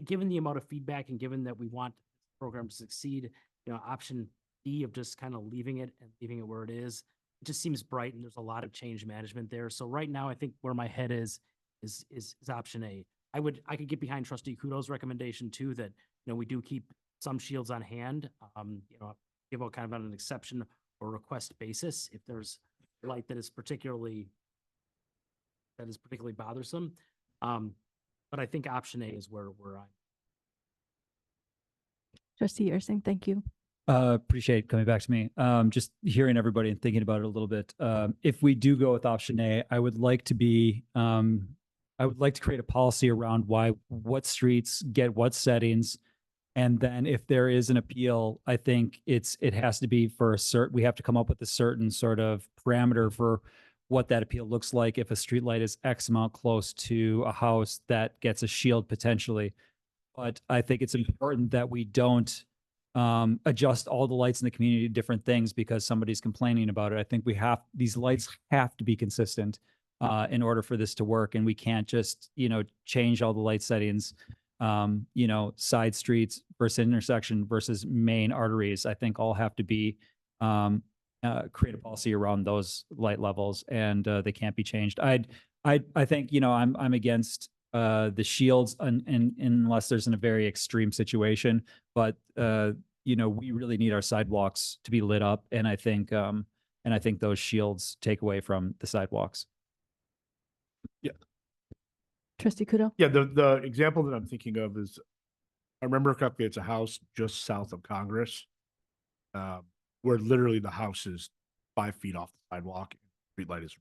Given the amount of feedback and given that we want the program to succeed, option D of just kind of leaving it where it is, it just seems bright, and there's a lot of change management there. So right now, I think where my head is option A. I could get behind Trustee Kudo's recommendation too, that, we do keep some shields on hand, give out kind of on an exception or request basis if there's light that is particularly bothersome. But I think option A is where I'm. Trustee Ursing, thank you. Appreciate coming back to me. Just hearing everybody and thinking about it a little bit. If we do go with option A, I would like to create a policy around what streets get what settings. And then if there is an appeal, I think it has to be for we have to come up with a certain sort of parameter for what that appeal looks like. If a street light is X amount close to a house that gets a shield potentially. But I think it's important that we don't adjust all the lights in the community to different things because somebody's complaining about it. I think these lights have to be consistent in order for this to work. And we can't just, change all the light settings, side streets versus intersection versus main arteries. I think all have to be, create a policy around those light levels, and they can't be changed. I think, I'm against the shields unless there's in a very extreme situation, but we really need our sidewalks to be lit up. And I think those shields take away from the sidewalks. Yeah. Trustee Kudo? Yeah. The example that I'm thinking of is, I remember correctly, it's a house just south of Congress, where literally the house is 5 feet off the sidewalk. Street light is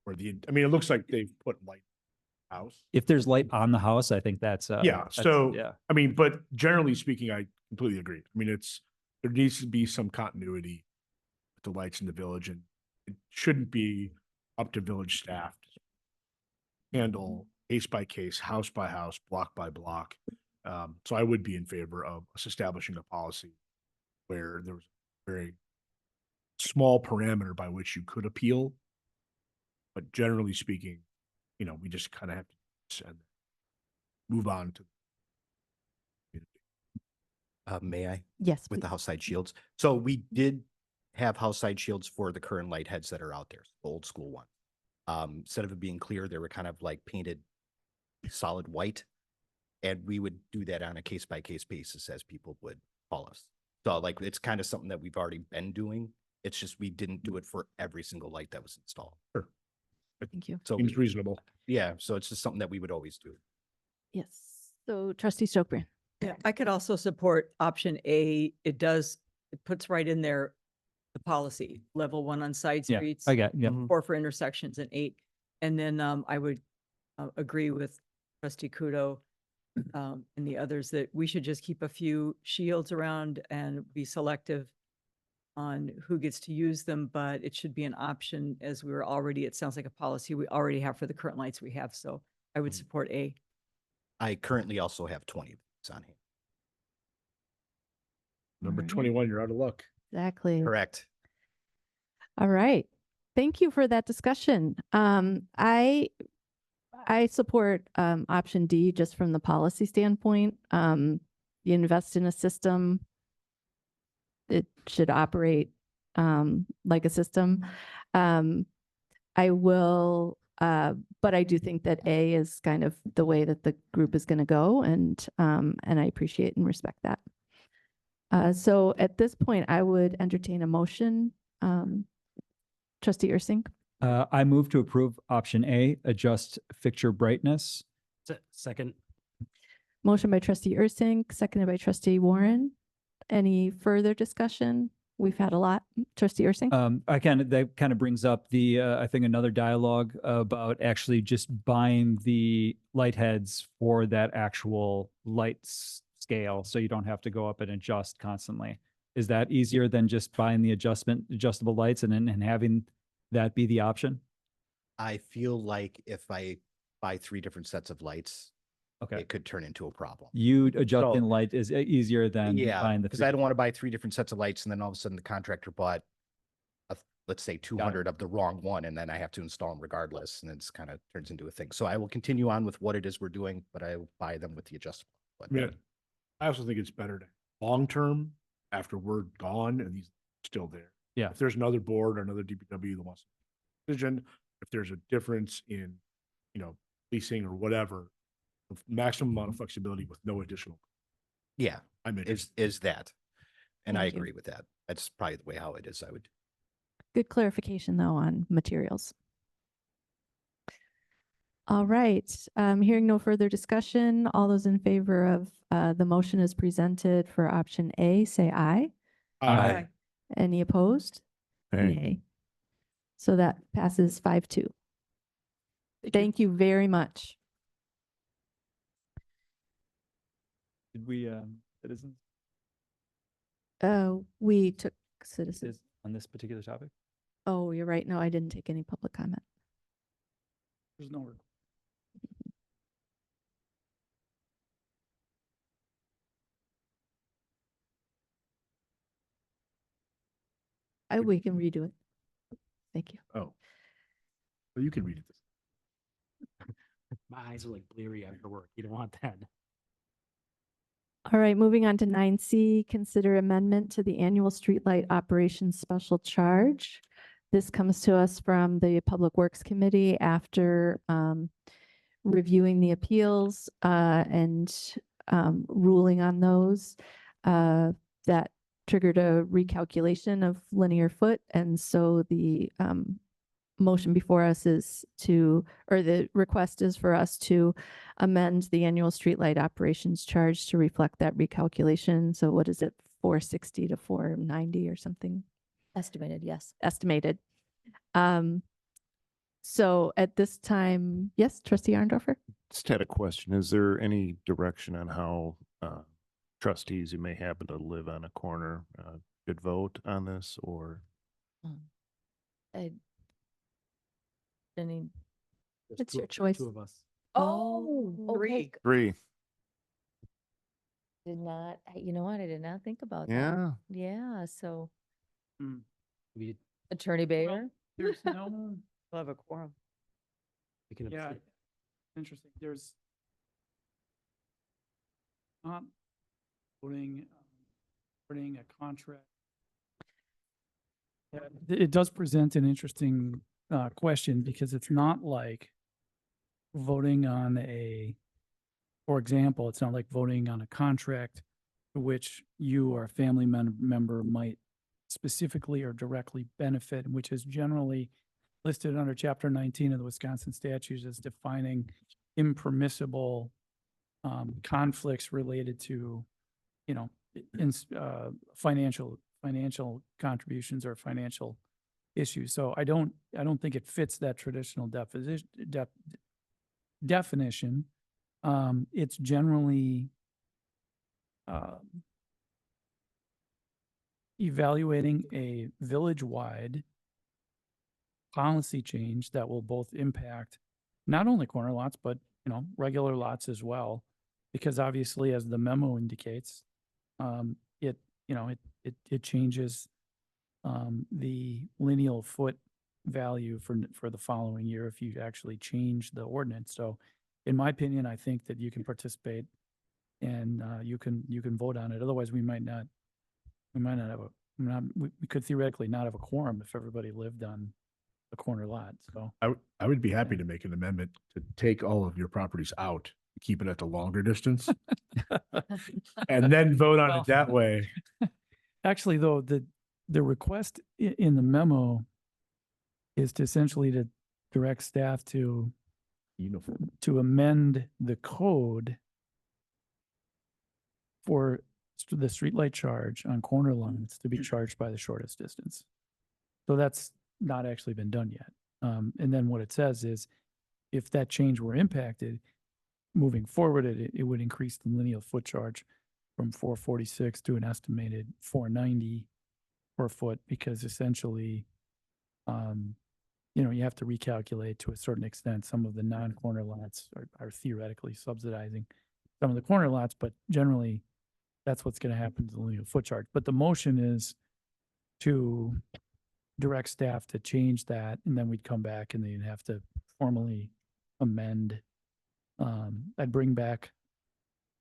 it looks like they've put light in the house. If there's light on the house, I think that's yeah. But generally speaking, I completely agree. There needs to be some continuity with the lights in the village, and it shouldn't be up to village staff to handle case by case, house by house, block by block. So I would be in favor of us establishing a policy where there was a very small parameter by which you could appeal. But generally speaking, you know, we just kind of have to move on to. May I? Yes, With the please. house side shields. So we did have house side shields for the current light heads that are out there, the old school one. Instead of it being clear, they were kind of like painted solid white. And we would do that on a case by case basis as people would call us. So like, it's kind of something that we've already been doing. It's just, we didn't do it for every single light that was installed. Sure. Thank you. So Seems reasonable. yeah, so it's just something that we would always do. Yes. So trustee Stokbrand. Yeah, I could also support option A. It puts right in there the policy, level 1 on side Yeah, streets. I got, yeah. 4 for intersections and 8. And then I would agree with trustee Kudo and the others that we should just keep a few shields around and be selective on who gets to use them, but it should be an option as we were already, it sounds like a policy we already have for the current lights we have. So I would support A. I currently also have 20 of these on hand. Number Alright. 21, you're out of luck. Exactly. Correct. All right. Thank you for that discussion. I support option D just from the policy standpoint. You invest in a system, it should operate like a system. I will, but I do think that A is kind of the way that the group is going to go, and I appreciate and respect that. So at this point, I would entertain a motion. Trustee Ursink. I move to approve option A, adjust fixture brightness. Second. Motion by trustee Ursink, seconded by trustee Warren. Any further discussion? We've had a lot. Trustee Ursink? That kind of brings up the, I think another dialogue about actually just buying the light heads for that actual scale, so you don't have to go up and adjust constantly. Is that easier than just buying the adjustable lights and then having that be the option? I feel like if I buy 3 different sets of lights, Okay. it could turn into a problem. You adjusting So- light is easier than Yeah, buying the. because I don't want to buy 3 different sets of lights and then all of a sudden the contractor bought, let's say 200 of the wrong one, and then I have to install them regardless, and it's kind of turns into a thing. So I will continue on with what it is we're doing, but I will buy them with the adjustable. I mean, I also think it's better to long-term, after we're gone and these are still there. Yeah. If there's another board or another DPW that wants a decision, if there's a difference in, you know, leasing or whatever, maximum amount of flexibility with no additional. Yeah, I'm interested. is that. And I Thank you. agree with that. That's probably the way how it is, I would. Good clarification, though, on materials. All right, hearing no further discussion, all those in favor of the motion as presented for option A, say aye. Aye. Any opposed? Nay. So that passes 5-2. Thank you very much. Did we, citizens, We took citizens. on this particular topic? Oh, you're right. No, I didn't take any public comment. There's no. We can redo it. Thank you. Oh. Well, you can read it. My eyes are like bleary after work. You don't want that. All right, moving on to 9C, consider amendment to the annual streetlight operations special charge. This comes to us from the Public Works Committee after reviewing the appeals and ruling on those. That triggered a recalculation of linear foot, and so the motion before us is the request is for us to amend the annual streetlight operations charge to reflect that recalculation. So what is it, 460 to 490 or something? Estimated, yes. Estimated. So at this time, yes, trustee Arndorfer? Just had a question. Is there any direction on how trustees who may happen to live on a corner could vote on this, or I, any, It's your choice. Two of us. oh, okay. Three. Did not, you know what? I did not think about that. Yeah. Yeah, so We Attorney Bayer? There's no, We'll have a quorum. can yeah, abstain. interesting. There's not voting, a contract. Yeah, it does present an interesting question because it's not like voting on for example, it's not like voting on a contract to which you or a family member might specifically or directly benefit, which is generally listed under Chapter 19 of the Wisconsin statutes as defining impermissible conflicts related to, financial contributions or financial issues. So I don't think it fits that traditional definition. It's generally evaluating a village-wide policy change that will both impact not only corner lots, but, regular lots as well. Because obviously, as the memo indicates, it changes the lineal foot value for the following year if you actually change the ordinance. So in my opinion, I think that you can participate and you can vote on it. Otherwise, we might not have we could theoretically not have a quorum if everybody lived on a corner lot. So I would be happy to make an amendment to take all of your properties out, keep it at the longer distance. And then vote on Well- it that way. actually, though, the request in the memo is to essentially to direct staff to Uniform. amend the code for the streetlight charge on corner lines to be charged by the shortest distance. So that's not actually been done yet. And then what it says is, if that change were impacted, moving forward, it would increase the lineal foot charge from 446 to an estimated 490 per foot, because essentially, you have to recalculate to a certain extent. Some of the non-corner lots are theoretically subsidizing some of the corner lots, but generally that's what's going to happen to the lineal foot charge. But the motion is to direct staff to change that, and then we'd come back and then you'd have to formally amend. I'd bring back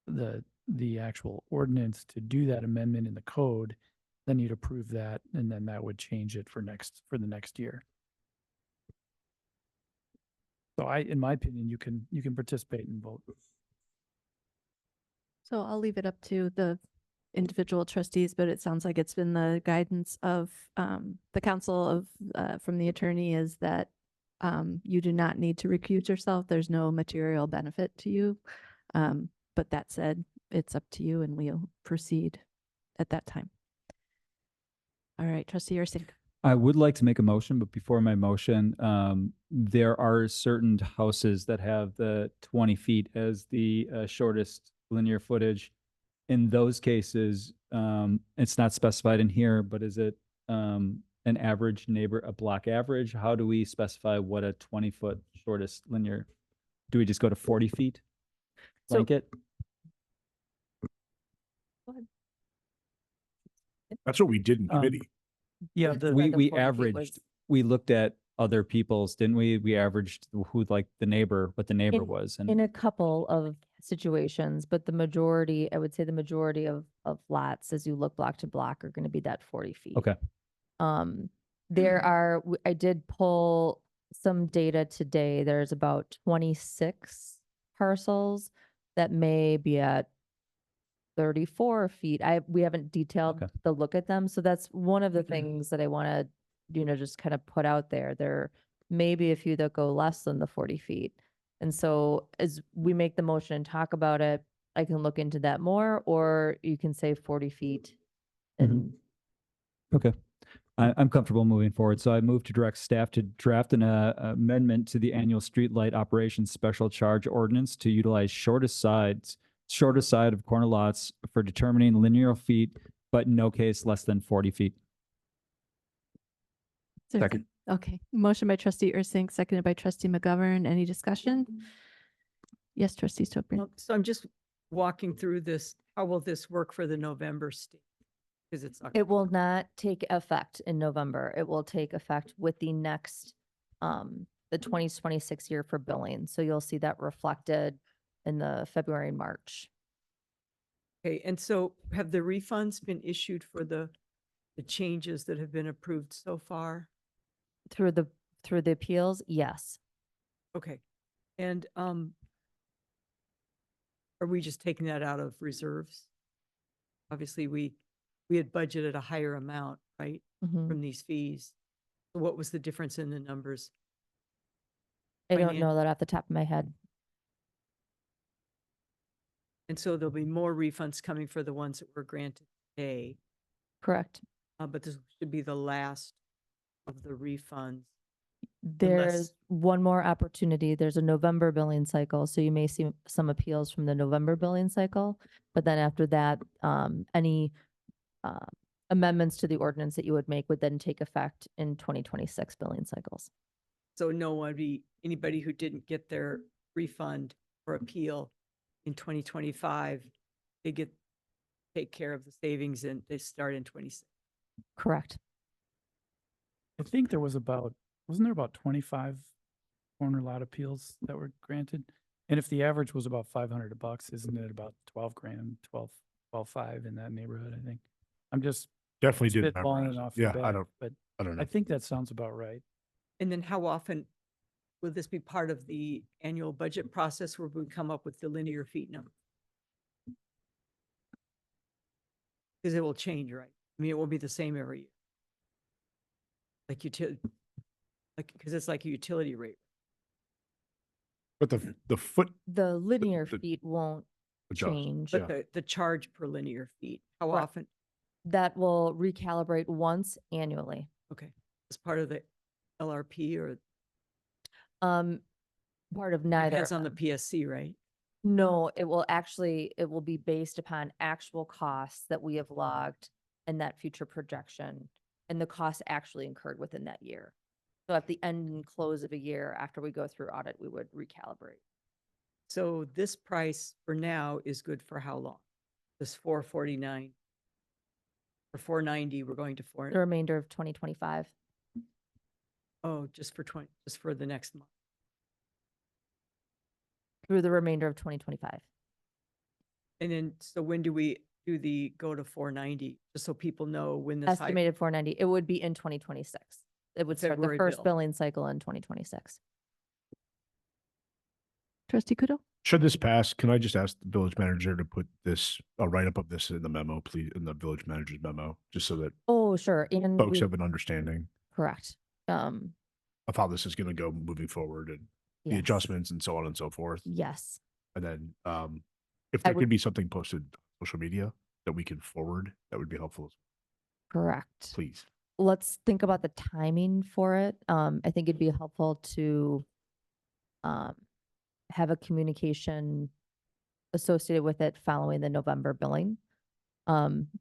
the actual ordinance to do that amendment in the code, then you'd approve that, and then that would change it for the next year. So in my opinion, you can participate and vote. So I'll leave it up to the individual trustees, but it sounds like it's been the guidance of the council from the attorney is that you do not need to recuse yourself. There's no material benefit to you. But that said, it's up to you and we'll proceed at that time. All right, trustee Ursink. I would like to make a motion, but before my motion, there are certain houses that have the 20 feet as the shortest linear footage. In those cases, it's not specified in here, but is it an average neighbor, a block average? How do we specify what a 20-foot shortest linear? Do we just go to 40 feet? So- Blanket? That's what we did in committee. Yeah, It's the, like We the 40 feet averaged, was- we looked at other people's, didn't we? We averaged who, like the neighbor, what the neighbor was. In And a couple of situations, but the majority, I would say the majority of lots, as you look block to block, are going to be that 40 feet. okay, There are, I did pull some data today. There's about 26 parcels that may be at 34 feet. We haven't detailed Okay. the look at them. So that's one of the things that I want to, just kind of put out there. There may be a few that go less than the 40 feet. And so as we make the motion and talk about it, I can look into that more, or you can say 40 feet. And okay. I'm comfortable moving forward. So I move to direct staff to draft an amendment to the annual streetlight operations special charge ordinance to utilize shortest side of corner lots for determining linear feet, but in no case less than 40 feet. Is there a Second. sec- Okay, motion by trustee Ursink, seconded by trustee McGovern. Any discussion? Yes, trustee Stokely. So I'm just walking through this. How will this work for the November state? Because it's. It will not take effect in November. It will take effect with the next, the 2026 year for billing. So you'll see that reflected in the February and March. Okay, and so have the refunds been issued for the changes that have been approved so far? Through the appeals, yes. Okay, and are we just taking that out of reserves? Obviously, we had budgeted a higher amount, right, Mhm. from these fees. So what was the difference in the numbers? I don't Finan- know that off the top of my head. And so there'll be more refunds coming for the ones that were granted today, Correct. but this should be the last of the refunds. There's one more opportunity. There's a November billing cycle, so you may see some appeals from the November billing cycle. But then after that, any amendments to the ordinance that you would make would then take effect in 2026 billing cycles. So anybody who didn't get their refund or appeal in 2025, they take care of the savings and they start in 26. Correct. I think there was wasn't there about 25 corner lot appeals that were granted? And if the average was about $500, isn't it about 12 grand, 12.5 in that neighborhood, I think? I'm just Definitely didn't spitballing memorize it. off the Yeah, bat, I but don't know. I think that sounds about right. And then how often will this be part of the annual budget process where we come up with the linear feet number? Because it will change, right? I mean, it won't be the same every year. Like because it's like a utility rate. But the foot The linear the feet won't adjusts. change. But the charge per linear feet, how Right. often? That will recalibrate once annually. Okay, as part of the LRP or Part of neither. depends on the PSC, right? No, it will be based upon actual costs that we have logged in that future projection and the costs actually incurred within that year. So at the end and close of a year, after we go through audit, we would recalibrate. So this price for now is good for how long? This 449 or 490, we're going to The remainder of 2025. just for the next month. Through the remainder of 2025. And then, so when do we do the go to 490? Just so people know when this. Estimated 490, it would be in 2026. It would start the February first bill. billing cycle in 2026. Trustee Kudo? Should this pass, can I just ask the village manager to put this, a write-up of this in the memo, please, in the village manager's memo, just so that Oh, sure. And folks we- have an understanding correct. of how this is going to go moving forward and the Yes. adjustments and so on and so forth. Yes. And then, if I there would- could be something posted on social media that we can forward, that would be helpful, Correct. please. Let's think about the timing for it. I think it'd be helpful to have a communication associated with it following the November billing.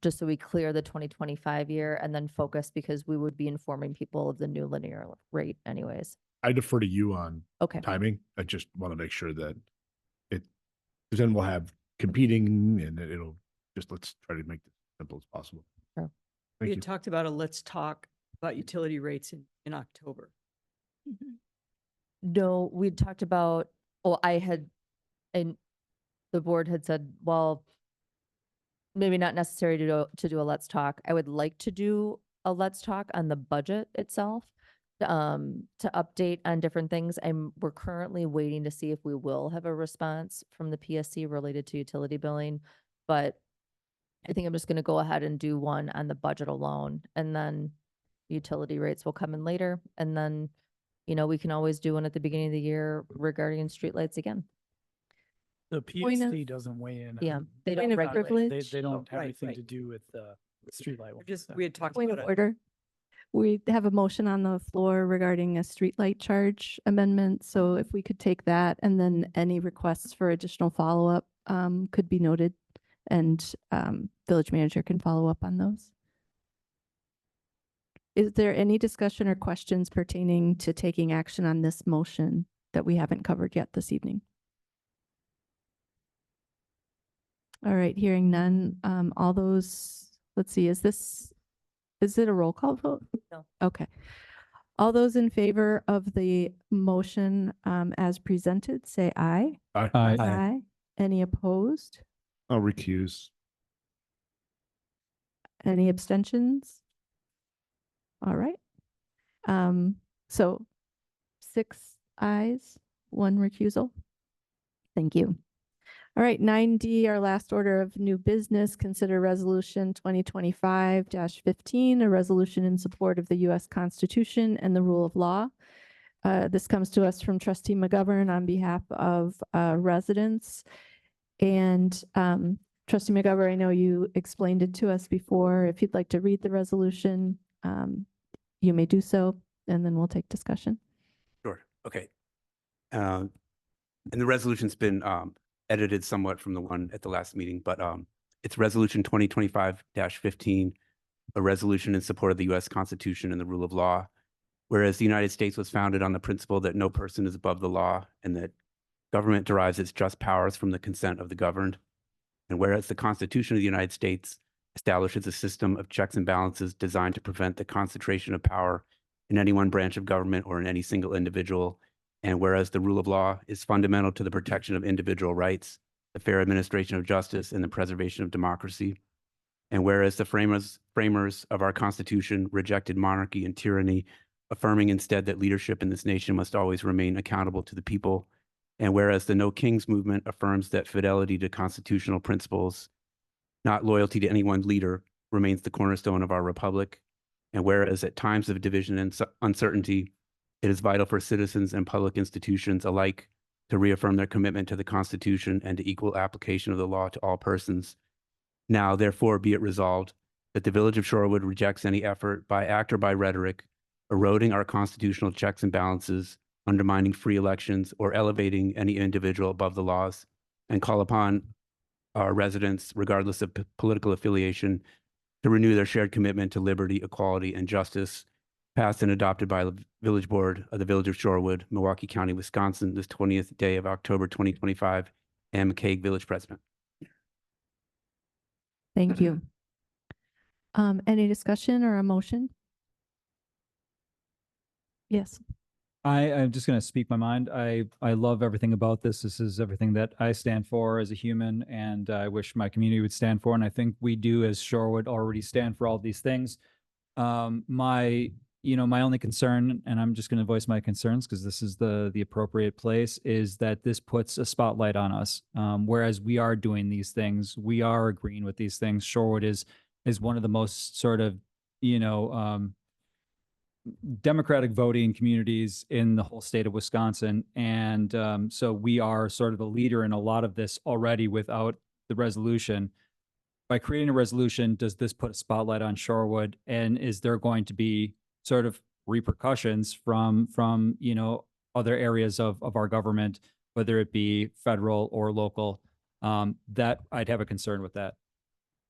Just so we clear the 2025 year and then focus because we would be informing people of the new linear rate anyways. I defer to you on Okay. timing. I just want to make sure that because then we'll have competing and let's try to make this as simple as possible. Sure. We Thank had you. talked about let's talk about utility rates in October. No, we talked about, and the board had said, well, maybe not necessary to do a let's talk. I would like to do a let's talk on the budget itself, to update on different things. We're currently waiting to see if we will have a response from the PSC related to utility billing. But I think I'm just going to go ahead and do one on the budget alone, and then utility rates will come in later. And then, we can always do one at the beginning of the year regarding streetlights again. The Point of- PSC doesn't weigh in. Yeah, on- they Point don't of regulate. privilege. They don't have right, anything right. to do with the streetlight one. so. We had talked Point about of it. order. We have a motion on the floor regarding a streetlight charge amendment. So if we could take that and then any requests for additional follow-up could be noted and village manager can follow up on those. Is there any discussion or questions pertaining to taking action on this motion that we haven't covered yet this evening? All right, hearing none, all those, let's see, is it a roll call vote? No. Okay. All those in favor of the motion as presented, say aye. Aye. Aye. Any opposed? I'll recuse. Any abstentions? All right. So 6 ayes, 1 recusal. Thank you. All right, 9D, our last order of new business, consider resolution 2025-15, a resolution in support of the U.S. Constitution and the rule of law. This comes to us from trustee McGovern on behalf of residents. And trustee McGovern, I know you explained it to us before. If you'd like to read the resolution, you may do so, and then we'll take discussion. Sure. Okay. And the resolution's been edited somewhat from the one at the last meeting, but it's resolution 2025-15, a resolution in support of the U.S. Constitution and the rule of law. Whereas the United States was founded on the principle that no person is above the law and that government derives its just powers from the consent of the governed. And whereas the Constitution of the United States establishes a system of checks and balances designed to prevent the concentration of power in any one branch of government or in any single individual. And whereas the rule of law is fundamental to the protection of individual rights, the fair administration of justice, and the preservation of democracy. And whereas the framers of our Constitution rejected monarchy and tyranny, affirming instead that leadership in this nation must always remain accountable to the people. And whereas the No Kings movement affirms that fidelity to constitutional principles, not loyalty to any one leader, remains the cornerstone of our republic. And whereas at times of division and uncertainty, it is vital for citizens and public institutions alike to reaffirm their commitment to the Constitution and to equal application of the law to all persons. Now, therefore, be it resolved that the Village of Shorewood rejects any effort by act or by rhetoric, eroding our constitutional checks and balances, undermining free elections, or elevating any individual above the laws, and call upon our residents, regardless of political affiliation, to renew their shared commitment to liberty, equality, and justice, passed and adopted by the Village Board of the Village of Shorewood, Milwaukee County, Wisconsin, this 20th day of October, 2025, and McCaig Village President. Thank you. Any discussion or a motion? Yes. I'm just going to speak my mind. I love everything about this. This is everything that I stand for as a human, and I wish my community would stand for. And I think we do as Shorewood already stand for all these things. My only concern, and I'm just going to voice my concerns because this is the appropriate place, is that this puts a spotlight on us. Whereas we are doing these things, we are agreeing with these things. Shorewood is one of the most sort of, democratic voting communities in the whole state of Wisconsin. And so we are sort of the leader in a lot of this already without the resolution. By creating a resolution, does this put a spotlight on Shorewood? And is there going to be sort of repercussions from other areas of our government, whether it be federal or local? That I'd have a concern with that.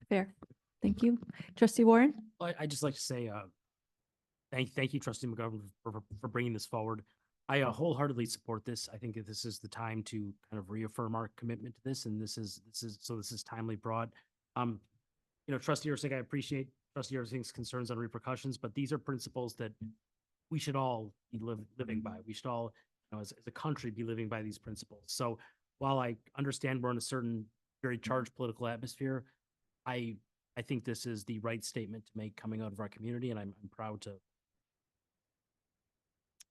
Fair. Thank you. Trustee Warren? I'd just like to say, thank you, Trustee McGovern, for bringing this forward. I wholeheartedly support this. I think that this is the time to kind of reaffirm our commitment to this, and this is timely brought. Trustee Ursink, I appreciate Trustee Ursink's concerns on repercussions, but these are principles that we should all be living by. We should all, as a country, be living by these principles. So while I understand we're in a certain very charged political atmosphere, I think this is the right statement to make coming out of our community, and I'm proud to.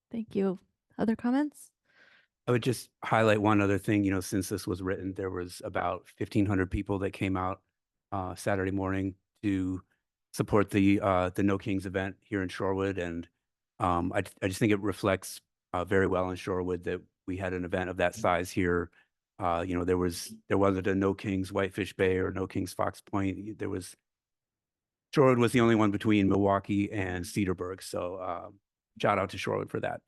Thank you. Other comments? I would just highlight one other thing. Since this was written, there was about 1,500 people that came out Saturday morning to support the No Kings event here in Shorewood, and I just think it reflects very well in Shorewood that we had an event of that size here. There wasn't a No Kings Whitefish Bay or No Kings Fox Point. Shorewood was the only one between Milwaukee and Cedarburg. So shout out to Shorewood for that,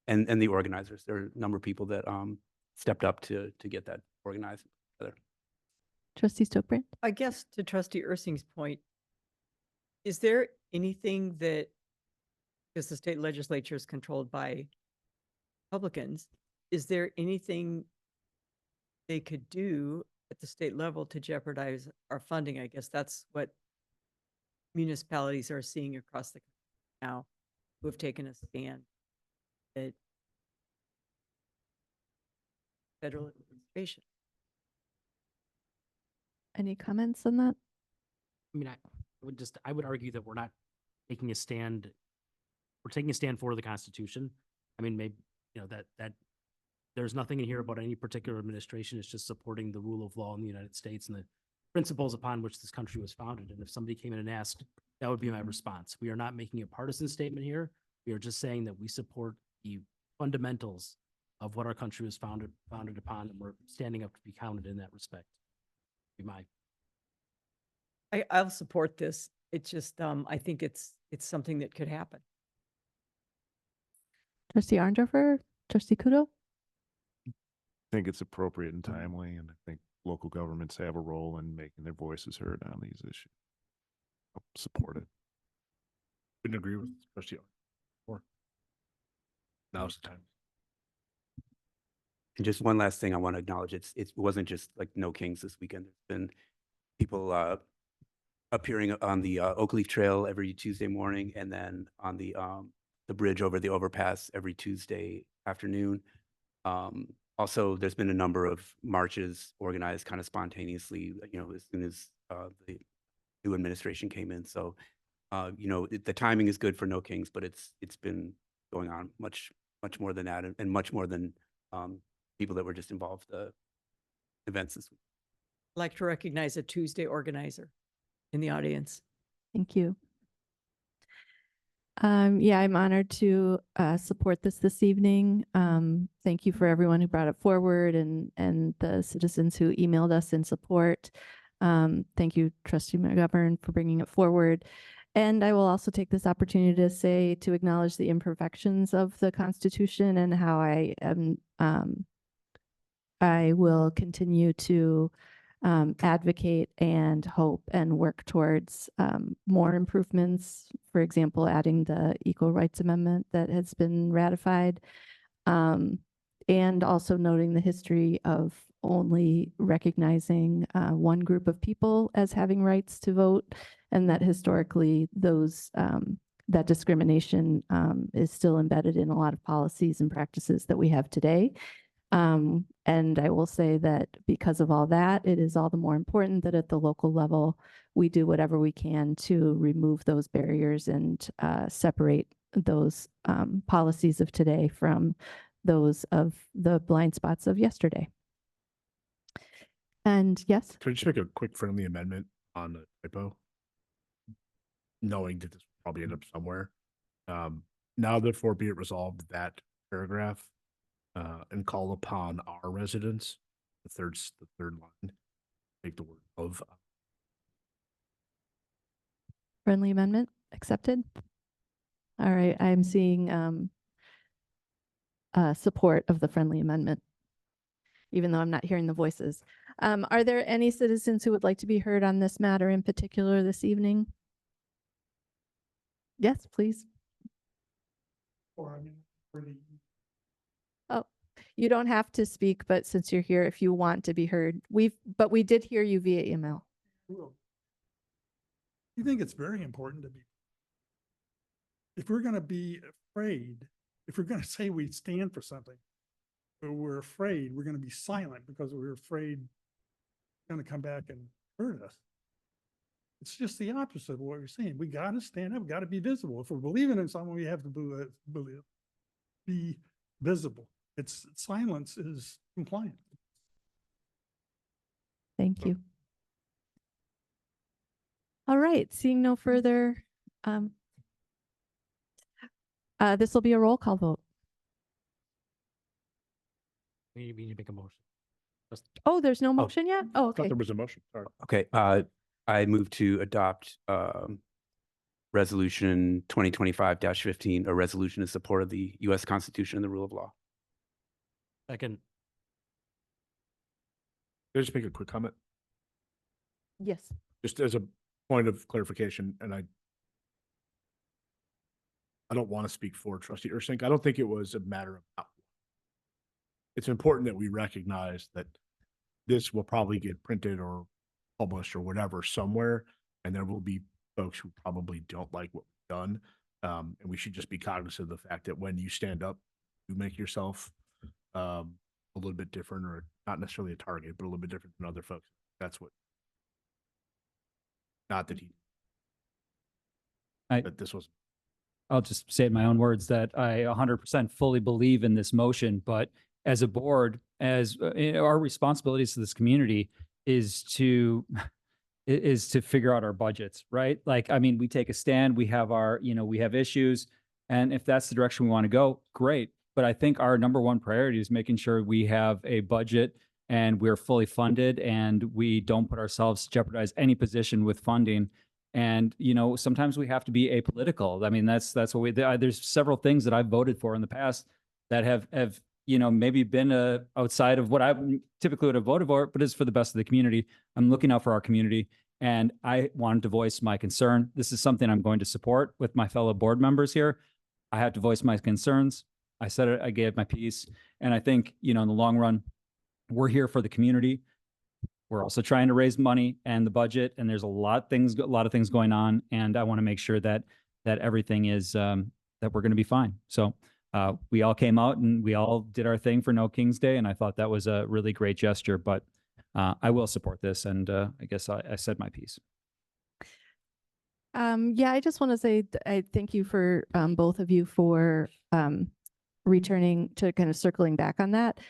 and the organizers. There are a number of people that stepped up to get that organized together. Trustee Stokbrand? I guess to Trustee Ursink's point, is there anything that because the state legislature is controlled by Republicans, is there anything they could do at the state level to jeopardize our funding? I guess that's what municipalities are seeing across the country now, who have taken a stand that federal administration. Any comments on that? I mean, I would argue that we're not taking a stand. We're taking a stand for the Constitution. I mean, maybe, that there's nothing in here about any particular administration. It's just supporting the rule of law in the United States and the principles upon which this country was founded. And if somebody came in and asked, that would be my response. We are not making a partisan statement here. We are just saying that we support the fundamentals of what our country was founded upon, and we're standing up to be counted in that respect. Be my I'll support this. It's just, I think it's something that could happen. Trustee Arndorfer, Trustee Kudo? I think it's appropriate and timely, and I think local governments have a role in making their voices heard on these issues. I'll support it. Couldn't agree with Trustee. Now's the time. And just one last thing I want to acknowledge, it wasn't just like No Kings this weekend. There's been people appearing on the Oak Leaf Trail every Tuesday morning, and then on the bridge over the overpass every Tuesday afternoon. Also, there's been a number of marches organized kind of spontaneously, as soon as the new administration came in. So, the timing is good for No Kings, but it's been going on much more than that, and much more than people that were just involved events this week. I'd like to recognize a Tuesday organizer in the audience. Thank you. Yeah, I'm honored to support this evening. Thank you for everyone who brought it forward and the citizens who emailed us in support. Thank you, Trustee McGovern, for bringing it forward. And I will also take this opportunity to acknowledge the imperfections of the Constitution and how I will continue to advocate and hope and work towards more improvements. For example, adding the Equal Rights Amendment that has been ratified, and also noting the history of only recognizing one group of people as having rights to vote, and that historically that discrimination is still embedded in a lot of policies and practices that we have today. And I will say that because of all that, it is all the more important that at the local level, we do whatever we can to remove those barriers and separate those policies of today from those of the blind spots of yesterday. And yes? Could I just make a quick friendly amendment on the typo? Knowing that this will probably end up somewhere. Now therefore be it resolved that paragraph and call upon our residents, the third line, take the word of. Friendly amendment accepted. All right, I'm seeing support of the friendly amendment, even though I'm not hearing the voices. Are there any citizens who would like to be heard on this matter in particular this evening? Yes, please. Oh, you don't have to speak, but since you're here, if you want to be heard, we did hear you via email. I think it's very important to be. If we're going to be afraid, if we're going to say we stand for something, but we're afraid, we're going to be silent because we're afraid it's going to come back and hurt us. It's just the opposite of what you're saying. We got to stand up, got to be visible. If we're believing in someone, we have to be visible. Silence is compliant. Thank you. All right, seeing no further, this will be a roll call vote. We need to make a motion. Oh, there's no motion yet? Oh, I okay. thought there was a motion. Sorry. Okay, I move to adopt Resolution 2025-15, a resolution in support of the U.S. Constitution and the rule of law. Second. Can I just make a quick comment? Yes. Just as a point of clarification, and I don't want to speak for trustee Ursink. I don't think it was a matter of it's important that we recognize that this will probably get printed or published or whatever somewhere, and there will be folks who probably don't like what we've done. And we should just be cognizant of the fact that when you stand up, you make yourself a little bit different, or not necessarily a target, but a little bit different than other folks. That's what, not that that this was. I'll just say in my own words that I 100% fully believe in this motion, but as a board, as our responsibilities to this community is to figure out our budgets, right? Like, I mean, we take a stand, we have our, we have issues, and if that's the direction we want to go, great. But I think our number one priority is making sure we have a budget and we're fully funded and we don't put ourselves to jeopardize any position with funding. And, sometimes we have to be apolitical. I mean, that's what there's several things that I've voted for in the past that have maybe been outside of what I typically would have voted for, but it's for the best of the community. I'm looking out for our community, and I wanted to voice my concern. This is something I'm going to support with my fellow board members here. I had to voice my concerns. I said it, I gave my piece. And I think, in the long run, we're here for the community. We're also trying to raise money and the budget, and there's a lot of things going on. And I want to make sure that everything is, that we're going to be fine. So we all came out and we all did our thing for No King's Day. And I thought that was a really great gesture, but I will support this. And I guess I said my piece. Yeah, I just want to say I thank you for both of you for returning to kind of circling back on that.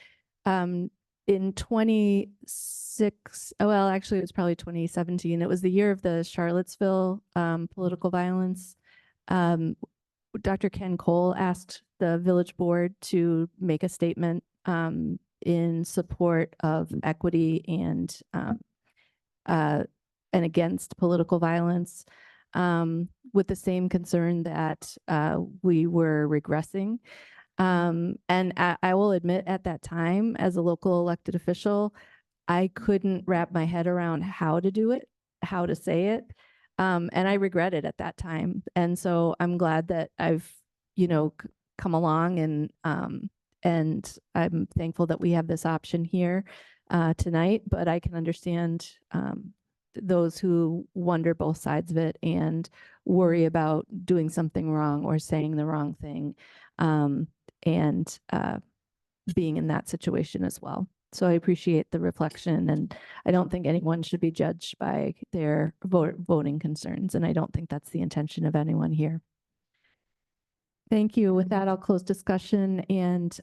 In 2017, it was probably 2017. It was the year of the Charlottesville political violence. Dr. Ken Cole asked the village board to make a statement in support of equity and against political violence, with the same concern that we were regressing. And I will admit, at that time, as a local elected official, I couldn't wrap my head around how to do it, how to say it. And I regret it at that time. And so I'm glad that I've, come along, and I'm thankful that we have this option here tonight. But I can understand those who wonder both sides of it and worry about doing something wrong or saying the wrong thing, and being in that situation as well. So I appreciate the reflection, and I don't think anyone should be judged by their voting concerns. And I don't think that's the intention of anyone here. Thank you. With that, I'll close discussion and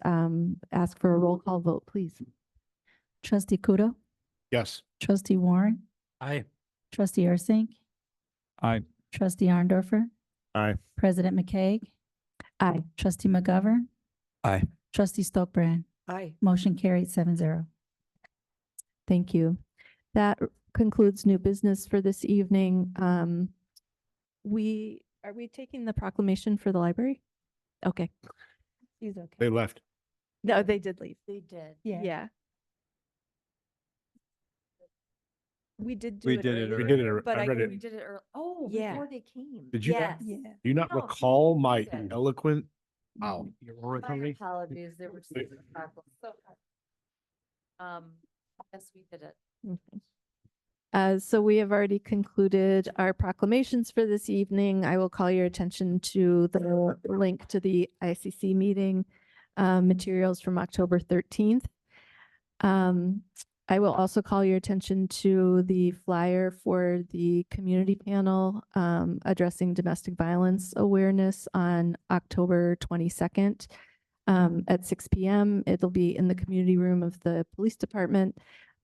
ask for a roll call vote, please. Trustee Kudo, Yes. trustee Warren, Aye. trustee Ursink, Aye. trustee Arndorfer, Aye. President McCaig, Aye. trustee McGovern, Aye. trustee Stokbrand. Aye. Motion carried 7-0. Thank you. That concludes new business for this evening. Are we taking the proclamation for the library? Okay. He's okay. They left. No, they did leave. They did. Yeah. We did do We it did it We earlier, did it. but I read We it. did it early. Oh, Yeah. before they came. Did you? Yes. Yeah. Do you not No, recall my did. eloquent? Wow. Your My oratory? apologies. There were so yes, we did it. So we have already concluded our proclamations for this evening. I will call your attention to the link to the ICC meeting materials from October 13th. I will also call your attention to the flyer for the community panel addressing domestic violence awareness on October 22nd at 6 p.m. It'll be in the community room of the police department.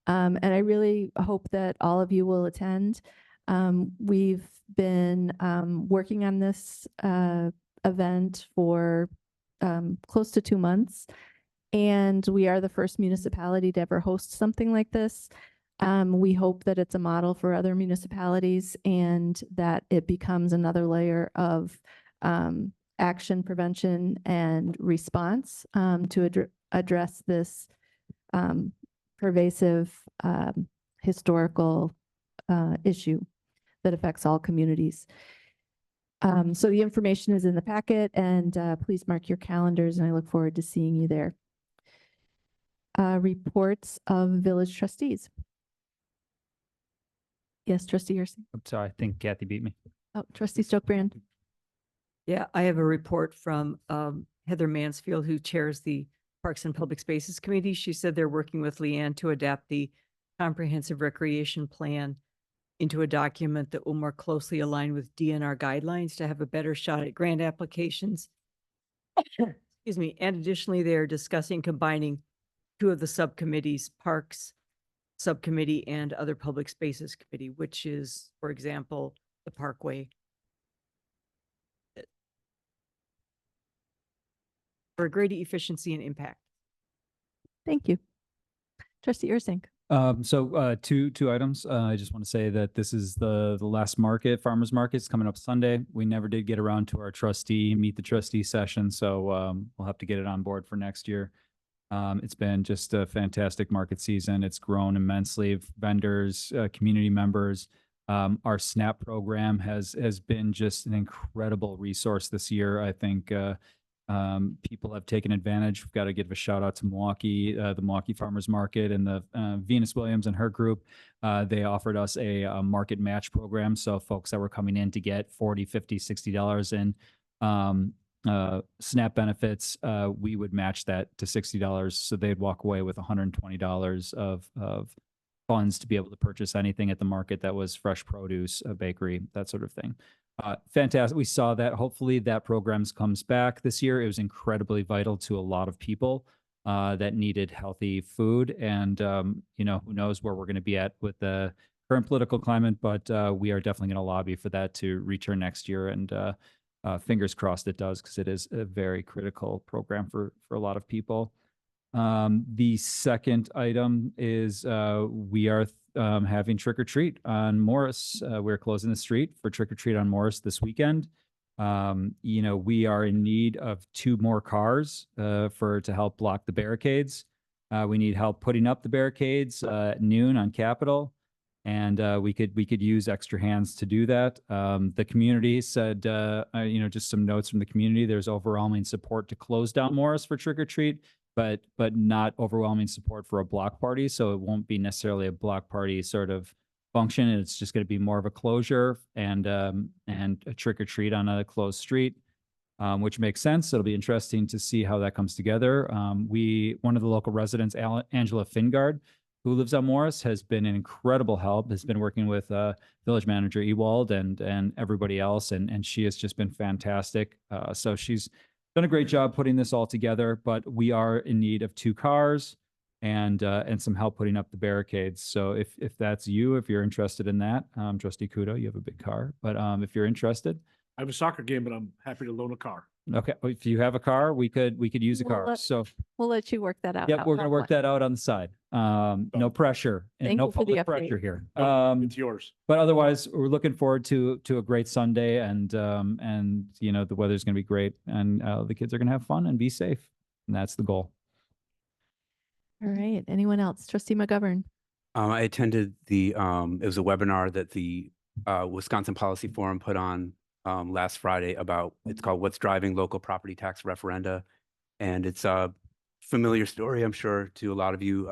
And I really hope that all of you will attend. We've been working on this event for close to 2 months, and we are the first municipality to ever host something like this. We hope that it's a model for other municipalities and that it becomes another layer of action, prevention, and response to address this pervasive historical issue that affects all communities. So the information is in the packet and please mark your calendars and I look forward to seeing you there. Reports of village trustees. Yes, trustee Ursink. I'm sorry, I think Kathy beat me. Oh, trustee Stokbrand. Yeah, I have a report from Heather Mansfield, who chairs the Parks and Public Spaces Committee. She said they're working with Leanne to adapt the comprehensive recreation plan into a document that will more closely align with DNR guidelines to have a better shot at grant applications. Excuse me. And additionally, they're discussing combining two of the subcommittees, Parks Subcommittee and Other Public Spaces Committee, which is, for example, the Parkway. For greater efficiency and impact. Thank you. Trustee Ursink. Two items. I just want to say that this is the last market, farmers market is coming up Sunday. We never did get around to our meet the trustee session, so we'll have to get it on board for next year. It's been just a fantastic market season. It's grown immensely. Vendors, community members. Our SNAP program has been just an incredible resource this year. I think people have taken advantage. We've got to give a shout out to Milwaukee, the Milwaukee Farmers Market and the Venus Williams and her group. They offered us a market match program. So folks that were coming in to get $40, $50, $60 in SNAP benefits, we would match that to $60. So they'd walk away with $120 of funds to be able to purchase anything at the market that was fresh produce, a bakery, that sort of thing. Fantastic. We saw that. Hopefully that program comes back this year. It was incredibly vital to a lot of people that needed healthy food. And, who knows where we're going to be at with the current political climate, but we are definitely going to lobby for that to return next year. And fingers crossed it does, because it is a very critical program for a lot of people. The second item is we are having trick or treat on Morris. We're closing the street for trick or treat on Morris this weekend. We are in need of 2 more cars to help block the barricades. We need help putting up the barricades at noon on Capitol, and we could use extra hands to do that. The community said, just some notes from the community. There's overwhelming support to close down Morris for trick or treat, but not overwhelming support for a block party. So it won't be necessarily a block party sort of function. It's just going to be more of a closure and a trick or treat on a closed street, which makes sense. It'll be interesting to see how that comes together. One of the local residents, Angela Fingard, who lives on Morris, has been an incredible help, has been working with village manager Ewald and everybody else. And she has just been fantastic. So she's done a great job putting this all together, but we are in need of 2 cars and some help putting up the barricades. So if that's you, if you're interested in that, Trustee Kudo, you have a big car, but if you're interested. I have a soccer game, but I'm happy to loan a car. Okay, if you have a car, we could use a car. So We'll let you work that out. yeah, how- we're how gonna work much. that out on the side. No pressure and Thank no you for the public update. pressure here. It's yours. But otherwise, we're looking forward to a great Sunday, and the weather's gonna be great, and the kids are gonna have fun and be safe, and that's the goal. All right. Anyone else? Trustee McGovern. I attended it was a webinar that the Wisconsin Policy Forum put on last Friday it's called What's Driving Local Property Tax Referenda. And it's a familiar story, I'm sure, to a lot of you.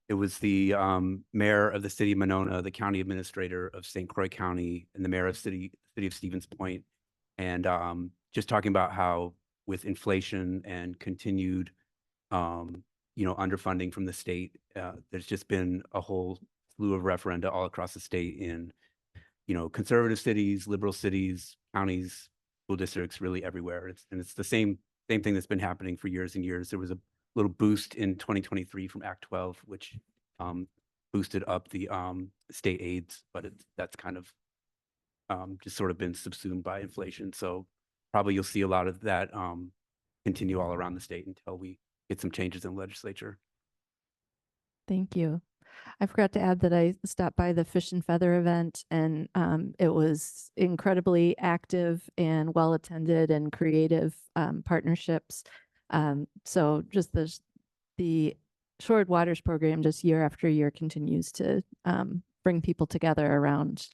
It was the mayor of the city of Monona, the county administrator of St. Croix County, and the mayor of city of Stevens Point. And just talking about how with inflation and continued underfunding from the state, there's just been a whole slew of referenda all across the state in conservative cities, liberal cities, counties, school districts, really everywhere. It's the same thing that's been happening for years and years. There was a little boost in 2023 from Act 12, which boosted up the state aids, but that's kind of just sort of been subsumed by inflation. So probably you'll see a lot of that continue all around the state until we get some changes in the legislature. Thank you. I forgot to add that I stopped by the Fish and Feather event, and it was incredibly active and well attended and creative partnerships. So just the Shorewood Waters program, just year after year, continues to bring people together around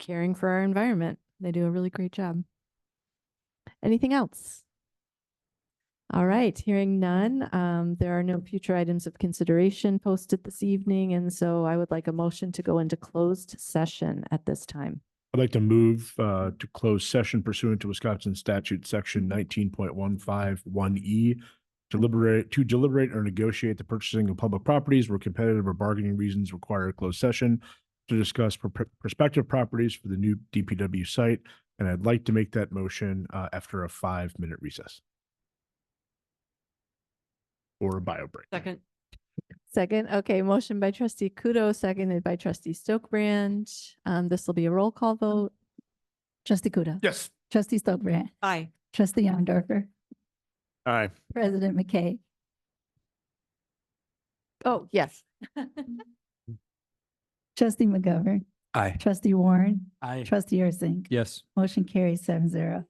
caring for our environment. They do a really great job. Anything else? All right, hearing none, there are no future items of consideration posted this evening, and so I would like a motion to go into closed session at this time. I'd like to move to close session pursuant to Wisconsin statute section 19.151E. To deliberate or negotiate the purchasing of public properties where competitive or bargaining reasons require a closed session, to discuss prospective properties for the new DPW site. And I'd like to make that motion after a 5-minute recess. Or a bio break. Second. Second, okay, motion by trustee Kudo, seconded by trustee Stokebrand. This will be a roll call vote. Trustee Kudo. Yes. Trustee Stokebrand. Aye. Trustee Andorfer. Aye. President McKay. Oh, yes. Trustee McGovern. Aye. Trustee Warren. I. Trustee Ursink. Yes. Motion carries 7-0.